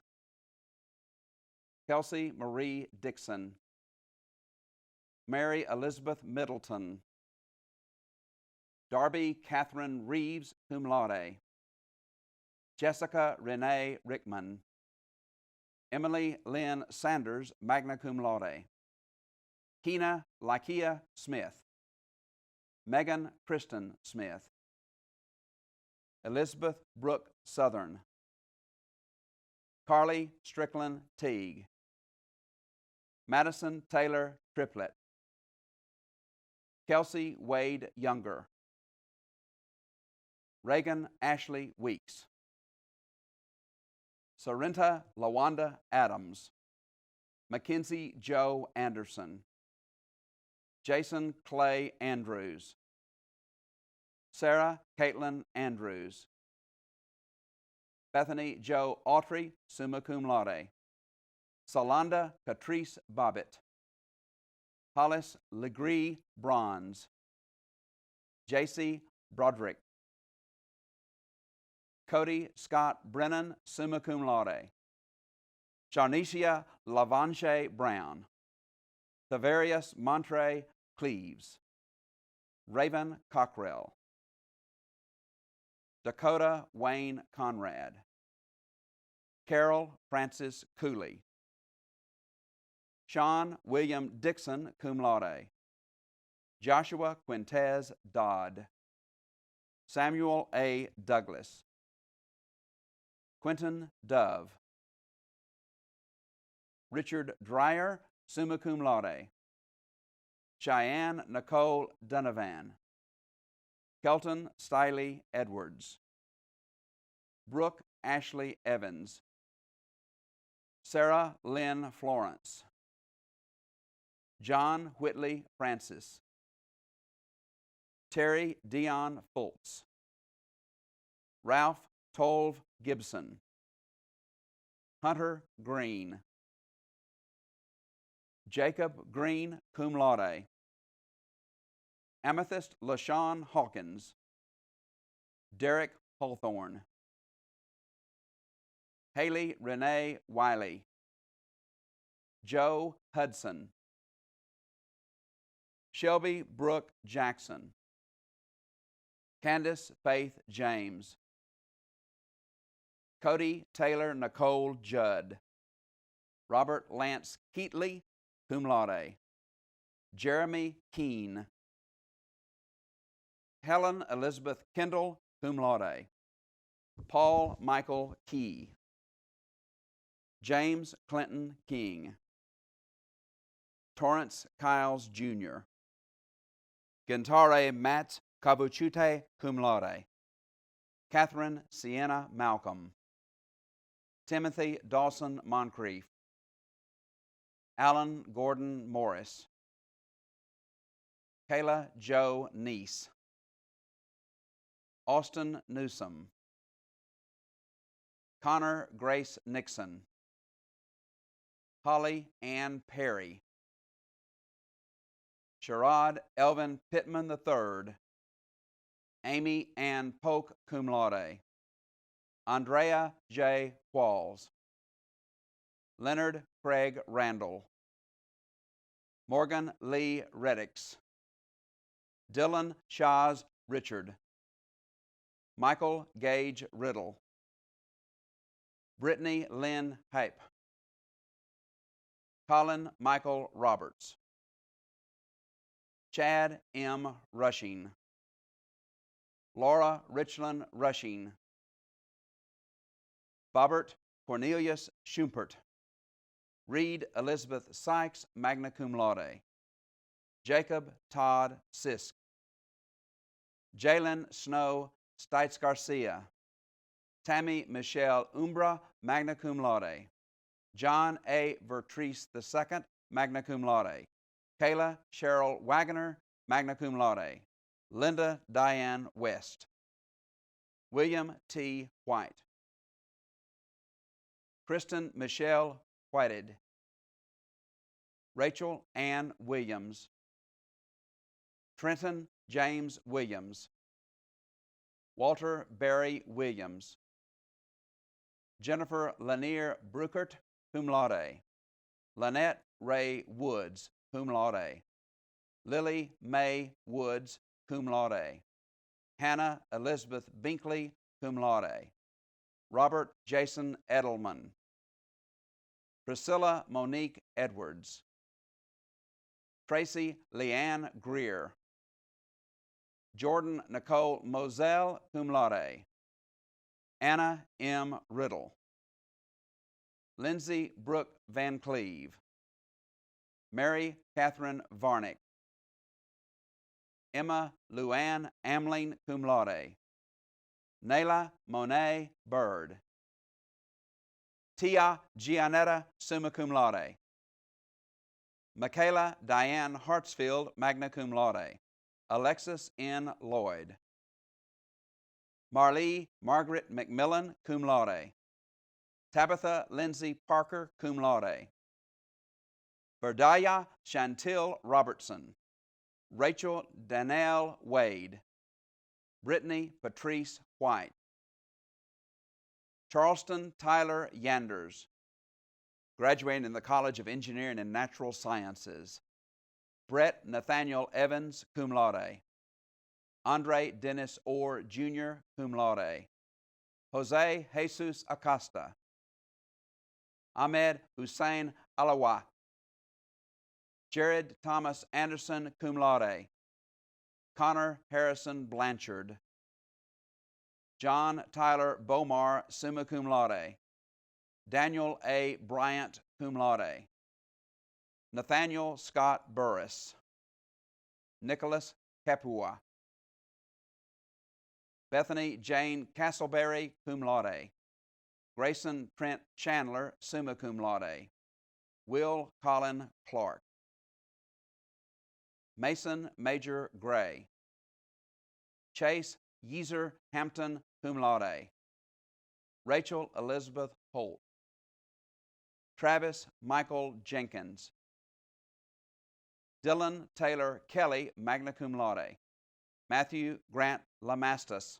Kelsey Marie Dixon. Mary Elizabeth Middleton. Darby Catherine Reeves, cum laude. Jessica Renee Rickman. Emily Lynn Sanders, magna cum laude. Keena Lakia Smith. Megan Kristen Smith. Elizabeth Brooke Southern. Carly Strickland Teague. Madison Taylor Triplett. Kelsey Wade Younger. Reagan Ashley Weeks. Sarinta Lawanda Adams. Mackenzie Joe Anderson. Jason Clay Andrews. Sarah Caitlin Andrews. Bethany Joe Autry, summa cum laude. Solanda Catrice Bobbitt. Hollis Legree Bronze. J.C. Broderick. Cody Scott Brennan, summa cum laude. Sharnicia Lavanche Brown. Thavarius Montre Cleaves. Raven Cockrell. Dakota Wayne Conrad. Carol Francis Cooley. Sean William Dixon, cum laude. Joshua Quintez Dodd. Samuel A. Douglas. Quentin Dove. Richard Dreyer, summa cum laude. Cheyenne Nicole Donovan. Kelton Stiley Edwards. Brooke Ashley Evans. Sarah Lynn Florence. John Whitley Francis. Terry Dion Fultz. Ralph Tolve Gibson. Hunter Green. Jacob Green, cum laude. Amethyst LaShawn Hawkins. Derek Hawthorne. Haley Renee Wiley. Joe Hudson. Shelby Brooke Jackson. Candace Faith James. Cody Taylor Nicole Judd. Robert Lance Keatley, cum laude. Jeremy Keene. Helen Elizabeth Kendall, cum laude. Paul Michael Key. James Clinton King. Torrance Kiles, Jr. Gentare Matt Cavuchute, cum laude. Catherine Sienna Malcolm. Timothy Dawson Moncrief. Alan Gordon Morris. Kayla Joe Neese. Austin Newsom. Connor Grace Nixon. Holly Ann Perry. Sherrod Elvin Pittman III. Amy Ann Polk, cum laude. Andrea J. Qualls. Leonard Craig Randall. Morgan Lee Reddix. Dylan Shaz Richard. Michael Gage Riddle. Brittany Lynn Hype. Colin Michael Roberts. Chad M. Rushing. Laura Richland Rushing. Bobbert Cornelius Schumpert. Reed Elizabeth Sykes, magna cum laude. Jacob Todd Sisk. Jalen Snow Stites Garcia. Tammy Michelle Umbra, magna cum laude. John A. Vertreese II, magna cum laude. Kayla Cheryl Wagoner, magna cum laude. Linda Diane West. William T. White. Kristen Michelle Whited. Rachel Ann Williams. Trenton James Williams. Walter Barry Williams. Jennifer Lanier Bruckert, cum laude. Lynette Ray Woods, cum laude. Lily Mae Woods, cum laude. Hannah Elizabeth Binkley, cum laude. Robert Jason Edelman. Priscilla Monique Edwards. Tracy Leanne Greer. Jordan Nicole Moselle, cum laude. Anna M. Riddle. Lindsay Brooke Van Cleve. Mary Catherine Varnick. Emma Luann Amling, cum laude. Nayla Monet Bird. Tia Gianetta, summa cum laude. Michaela Diane Hartsfield, magna cum laude. Alexis N. Lloyd. Marlee Margaret McMillan, cum laude. Tabitha Lindsay Parker, cum laude. Verdaya Chantil Robertson. Rachel Danelle Wade. Brittany Patrice White. Charleston Tyler Yanders, graduating in the College of Engineering and Natural Sciences. Brett Nathaniel Evans, cum laude. Andre Dennis Orr, Jr., cum laude. Jose Jesus Acosta. Ahmed Hussein Alawa. Jared Thomas Anderson, cum laude. Connor Harrison Blanchard. John Tyler Bomar, summa cum laude. Daniel A. Bryant, cum laude. Nathaniel Scott Burris. Nicholas Capua. Bethany Jane Castleberry, cum laude. Grayson Trent Chandler, summa cum laude. Will Colin Clark. Mason Major Gray. Chase Yeezer Hampton, cum laude. Rachel Elizabeth Holt. Travis Michael Jenkins. Dylan Taylor Kelly, magna cum laude. Matthew Grant Lamastus.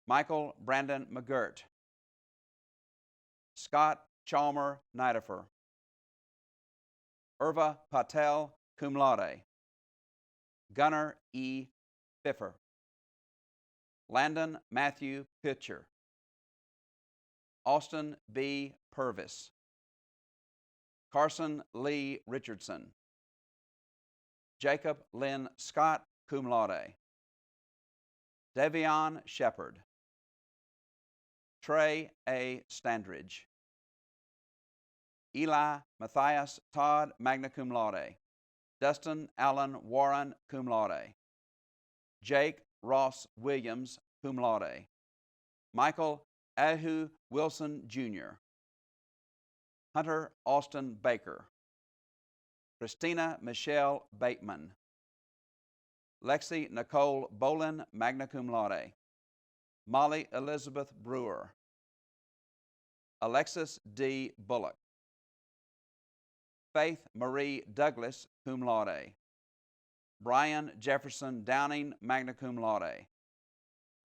Michael Brandon McGirt. Scott Chalmer Nidifer. Irva Patel, cum laude. Gunnar E. Biffer. Landon Matthew Pitcher. Austin B. Purvis. Carson Lee Richardson. Jacob Lynn Scott, cum laude. Davion Shepard, Trey A. Standridge, Eli Matthias Todd, magna cum laude, Dustin Allen Warren, cum laude, Jake Ross Williams, cum laude, Michael Ahu Wilson, Jr., Hunter Austin Baker, Christina Michelle Bateman, Lexi Nicole Bolin, magna cum laude, Molly Elizabeth Brewer, Alexis D. Bullock, Faith Marie Douglas, cum laude, Brian Jefferson Downing, magna cum laude,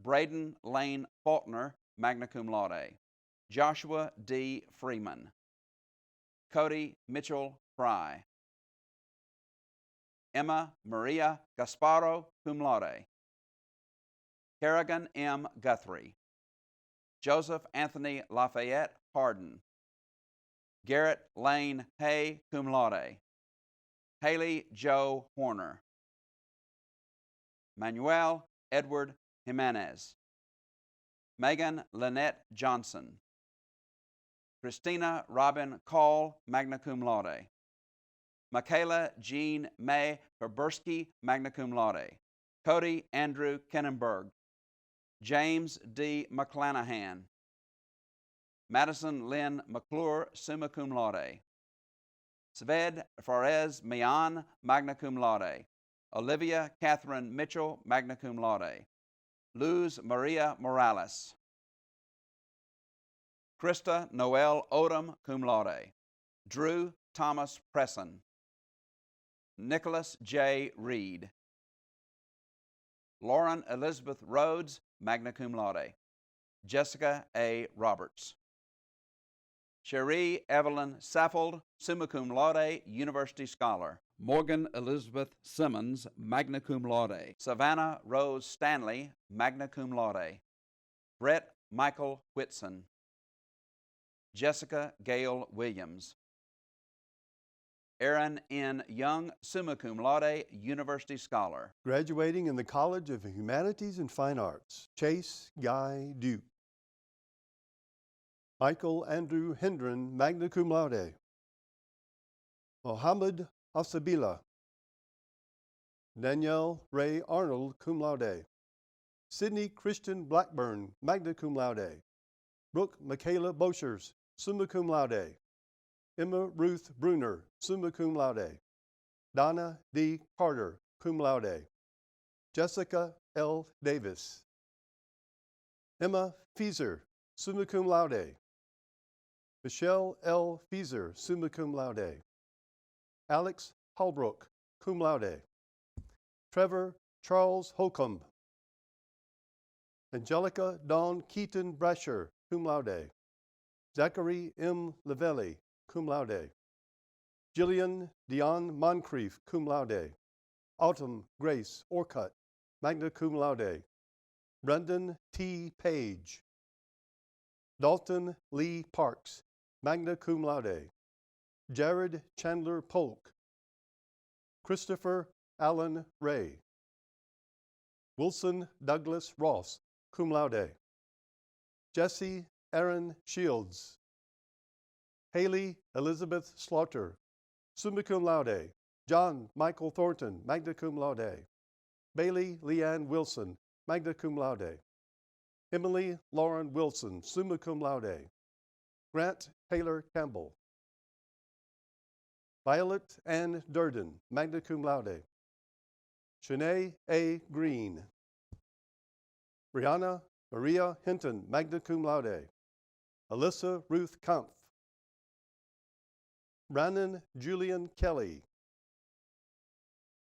Braden Lane Faulkner, magna cum laude, Joshua D. Freeman, Cody Mitchell Fry, Emma Maria Gasparo, cum laude, Kerrigan M. Guthrie, Joseph Anthony Lafayette Harden, Garrett Lane Hay, cum laude, Haley Joe Horner, Manuel Edward Jimenez, Megan Lynette Johnson, Christina Robin Call, magna cum laude, Michaela Jean May Herberski, magna cum laude, Cody Andrew Kennenberg, James D. McClanahan, Madison Lynn McClure, summa cum laude, Sved Fares Mian, magna cum laude, Olivia Catherine Mitchell, magna cum laude, Luz Maria Morales, Krista Noel Odom, cum laude, Drew Thomas Presson, Nicholas J. Reed, Lauren Elizabeth Rhodes, magna cum laude, Jessica A. Roberts, Cherie Evelyn Saffold, summa cum laude, university scholar, Morgan Elizabeth Simmons, magna cum laude, Savannah Rose Stanley, magna cum laude, Brett Michael Whitson, Jessica Gail Williams, Aaron N. Young, summa cum laude, university scholar. Graduating in the College of Humanities and Fine Arts, Chase Guy Duke. Michael Andrew Hendren, magna cum laude. Mohammed Asabila. Danielle Ray Arnold, cum laude. Sydney Christian Blackburn, magna cum laude. Brooke Michaela Boschers, summa cum laude. Emma Ruth Bruner, summa cum laude. Donna D. Carter, cum laude. Jessica L. Davis. Emma Fieser, summa cum laude. Michelle L. Fieser, summa cum laude. Alex Holbrook, cum laude. Trevor Charles Holcomb. Angelica Dawn Keaton Brasher, cum laude. Zachary M. Lavelli, cum laude. Jillian Dion Moncrief, cum laude. Autumn Grace Orcutt, magna cum laude. Brendan T. Page. Dalton Lee Parks, magna cum laude. Jared Chandler Polk. Christopher Allen Ray. Wilson Douglas Ross, cum laude. Jesse Aaron Shields. Haley Elizabeth Slaughter, summa cum laude. John Michael Thornton, magna cum laude. Bailey Leanne Wilson, magna cum laude. Emily Lauren Wilson, summa cum laude. Grant Taylor Campbell. Violet Ann Durden, magna cum laude. Shanae A. Green. Brianna Maria Hinton, magna cum laude. Alyssa Ruth Kampf. Brandon Julian Kelly.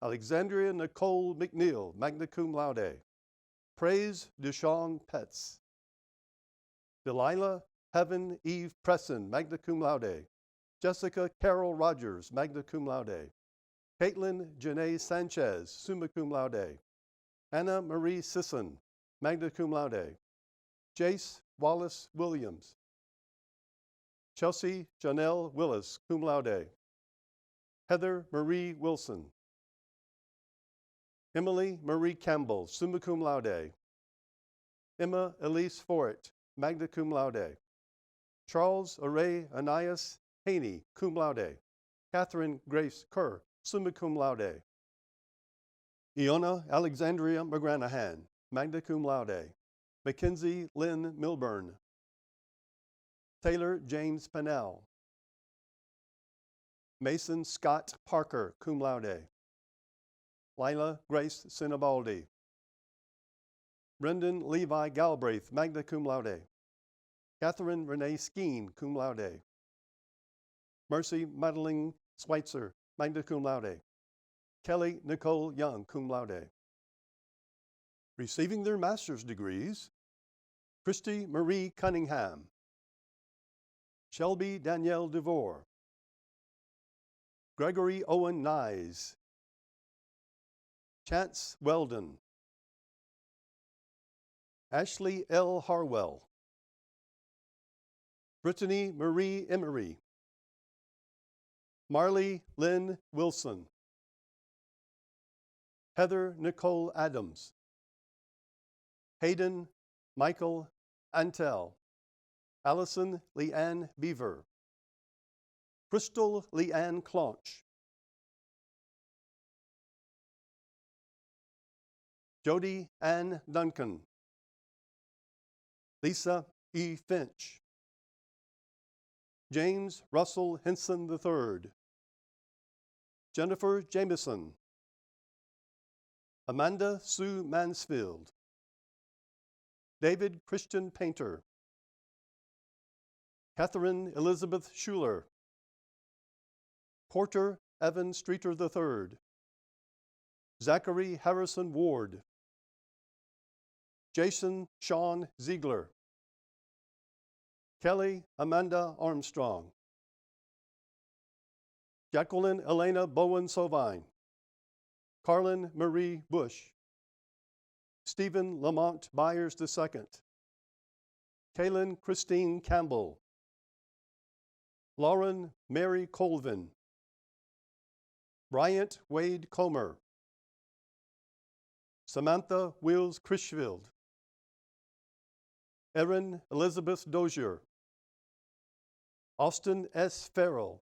Alexandria Nicole McNeil, magna cum laude. Praise Deshawn Petz. Delilah Heaven Eve Presson, magna cum laude. Jessica Carol Rogers, magna cum laude. Caitlin Janae Sanchez, summa cum laude. Anna Marie Sisson, magna cum laude. Jace Wallace Williams. Chelsea Janelle Willis, cum laude. Heather Marie Wilson. Emily Marie Campbell, summa cum laude. Emma Elise Forret, magna cum laude. Charles Array Ananias Haney, cum laude. Catherine Grace Kerr, summa cum laude. Iona Alexandria McGranahan, magna cum laude. Mackenzie Lynn Milburn. Taylor James Pennell. Mason Scott Parker, cum laude. Lila Grace Sinibaldi. Brendan Levi Galbraith, magna cum laude. Catherine Renee Skeen, cum laude. Mercy Madeline Schweitzer, magna cum laude. Kelly Nicole Young, cum laude. Receiving their master's degrees, Christy Marie Cunningham. Shelby Danielle DeVore. Gregory Owen Nyes. Chance Weldon. Ashley L. Harwell. Brittany Marie Emery. Marley Lynn Wilson. Heather Nicole Adams. Hayden Michael Antel. Allison Leanne Beaver. Crystal Leanne Claunch. Jody Ann Duncan. Lisa E. Finch. James Russell Henson III. Jennifer Jameson. Amanda Sue Mansfield. David Christian Painter. Catherine Elizabeth Schuler. Porter Evan Streeter III. Zachary Harrison Ward. Jason Sean Ziegler. Kelly Amanda Armstrong. Jacqueline Elena Bowen Sovine. Carlin Marie Bush. Stephen Lamont Byers II. Kaylin Christine Campbell. Lauren Mary Colvin. Bryant Wade Comer. Samantha Wills Critchfield. Erin Elizabeth Dozier. Austin S. Farrell.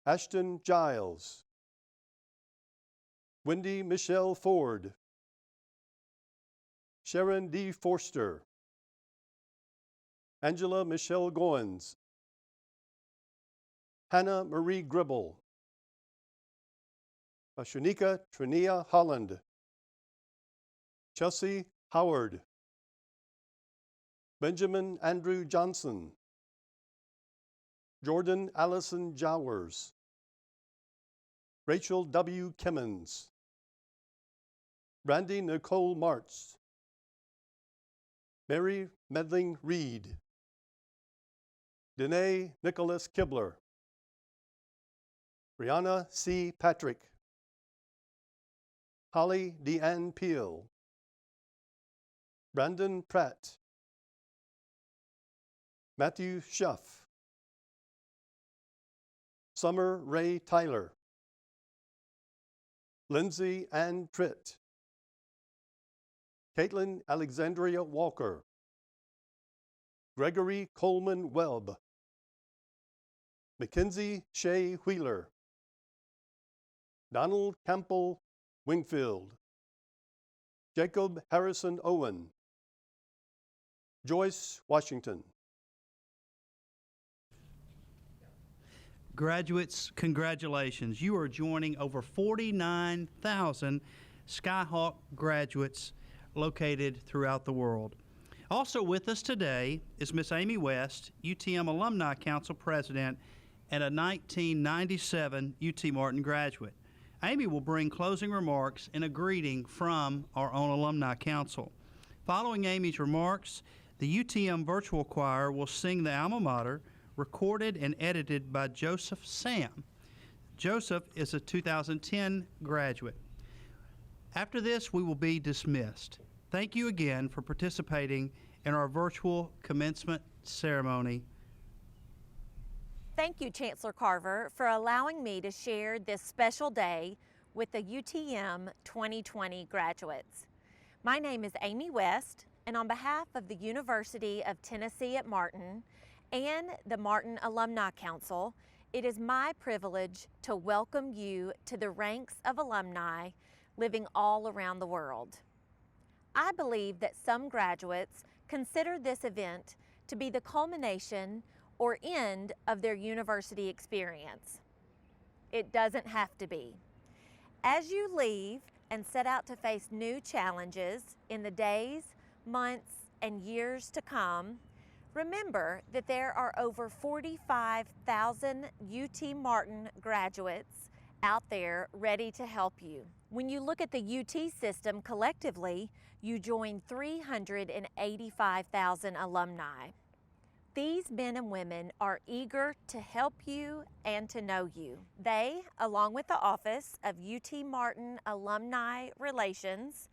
Ashton Giles. Wendy Michelle Ford. Sharon D. Forster. Angela Michelle Goins. Hannah Marie Gribble. Shanika Trinia Holland. Chelsea Howard. Benjamin Andrew Johnson. Jordan Allison Jowers. Rachel W. Kimmons. Brandy Nicole Martz. Mary Medling Reed. Danae Nicholas Kibler. Brianna C. Patrick. Holly Deanne Peel. Brandon Pratt. Matthew Schuff. Summer Ray Tyler. Lindsay Ann Tritt. Caitlin Alexandria Walker. Gregory Coleman Webb. Mackenzie Shea Wheeler. Donald Campbell Wingfield. Jacob Harrison Owen. Joyce Washington. Graduates, congratulations. You are joining over 49,000 Skyhawk graduates located throughout the world. Also with us today is Miss Amy West, UTM Alumni Council President and a 1997 UT Martin graduate. Amy will bring closing remarks and a greeting from our own Alumni Council. Following Amy's remarks, the UTM Virtual Choir will sing the alma mater, recorded and edited by Joseph Sam. Joseph is a 2010 graduate. After this, we will be dismissed. Thank you again for participating in our virtual commencement ceremony. Thank you, Chancellor Carver, for allowing me to share this special day with the UTM 2020 graduates. My name is Amy West, and on behalf of the University of Tennessee at Martin and the Martin Alumni Council, it is my privilege to welcome you to the ranks of alumni living all around the world. I believe that some graduates consider this event to be the culmination or end of their university experience. It doesn't have to be. As you leave and set out to face new challenges in the days, months, and years to come, remember that there are over 45,000 UT Martin graduates out there ready to help you. When you look at the UT system collectively, you join 385,000 alumni. These men and women are eager to help you and to know you. They, along with the Office of UT Martin Alumni Relations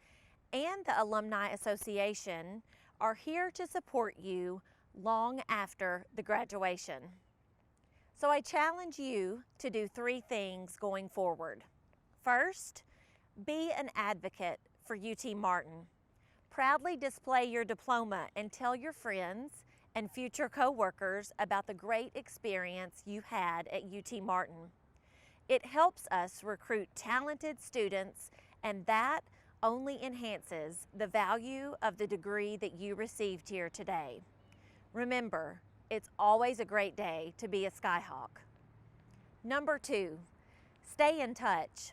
and the Alumni Association, are here to support you long after the graduation. So I challenge you to do 3 things going forward. First, be an advocate for UT Martin. Proudly display your diploma and tell your friends and future co-workers about the great experience you had at UT Martin. It helps us recruit talented students, and that only enhances the value of the degree that you received here today. Remember, it's always a great day to be a Skyhawk. Number 2, stay in touch.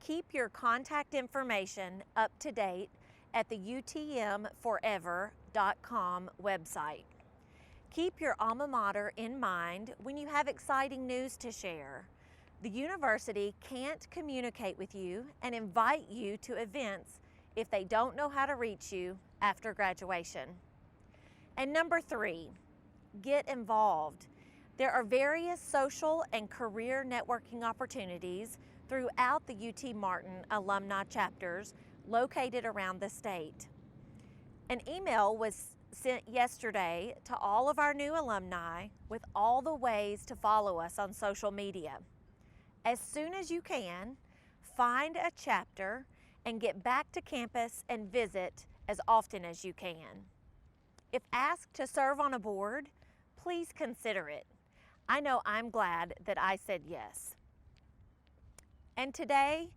Keep your contact information up to date at the utmforever.com website. Keep your alma mater in mind when you have exciting news to share. The university can't communicate with you and invite you to events if they don't know how to reach you after graduation. And number 3, get involved. There are various social and career networking opportunities throughout the UT Martin alumni chapters located around the state. An email was sent yesterday to all of our new alumni with all the ways to follow us on social media. As soon as you can, find a chapter and get back to campus and visit as often as you can. If asked to serve on a board, please consider it. I know I'm glad that I said yes. And today,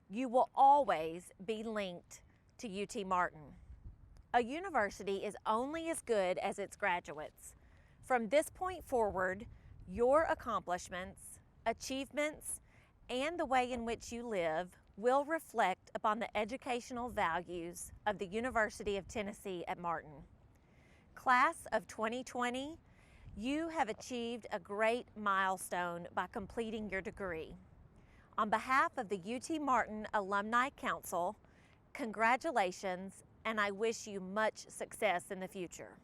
you will always be linked to UT Martin. A university is only as good as its graduates. From this point forward, your accomplishments, achievements, and the way in which you live will reflect upon the educational values of the University of Tennessee at Martin. Class of 2020, you have achieved a great milestone by completing your degree. On behalf of the UT Martin Alumni Council, congratulations, and I wish you much success in the future.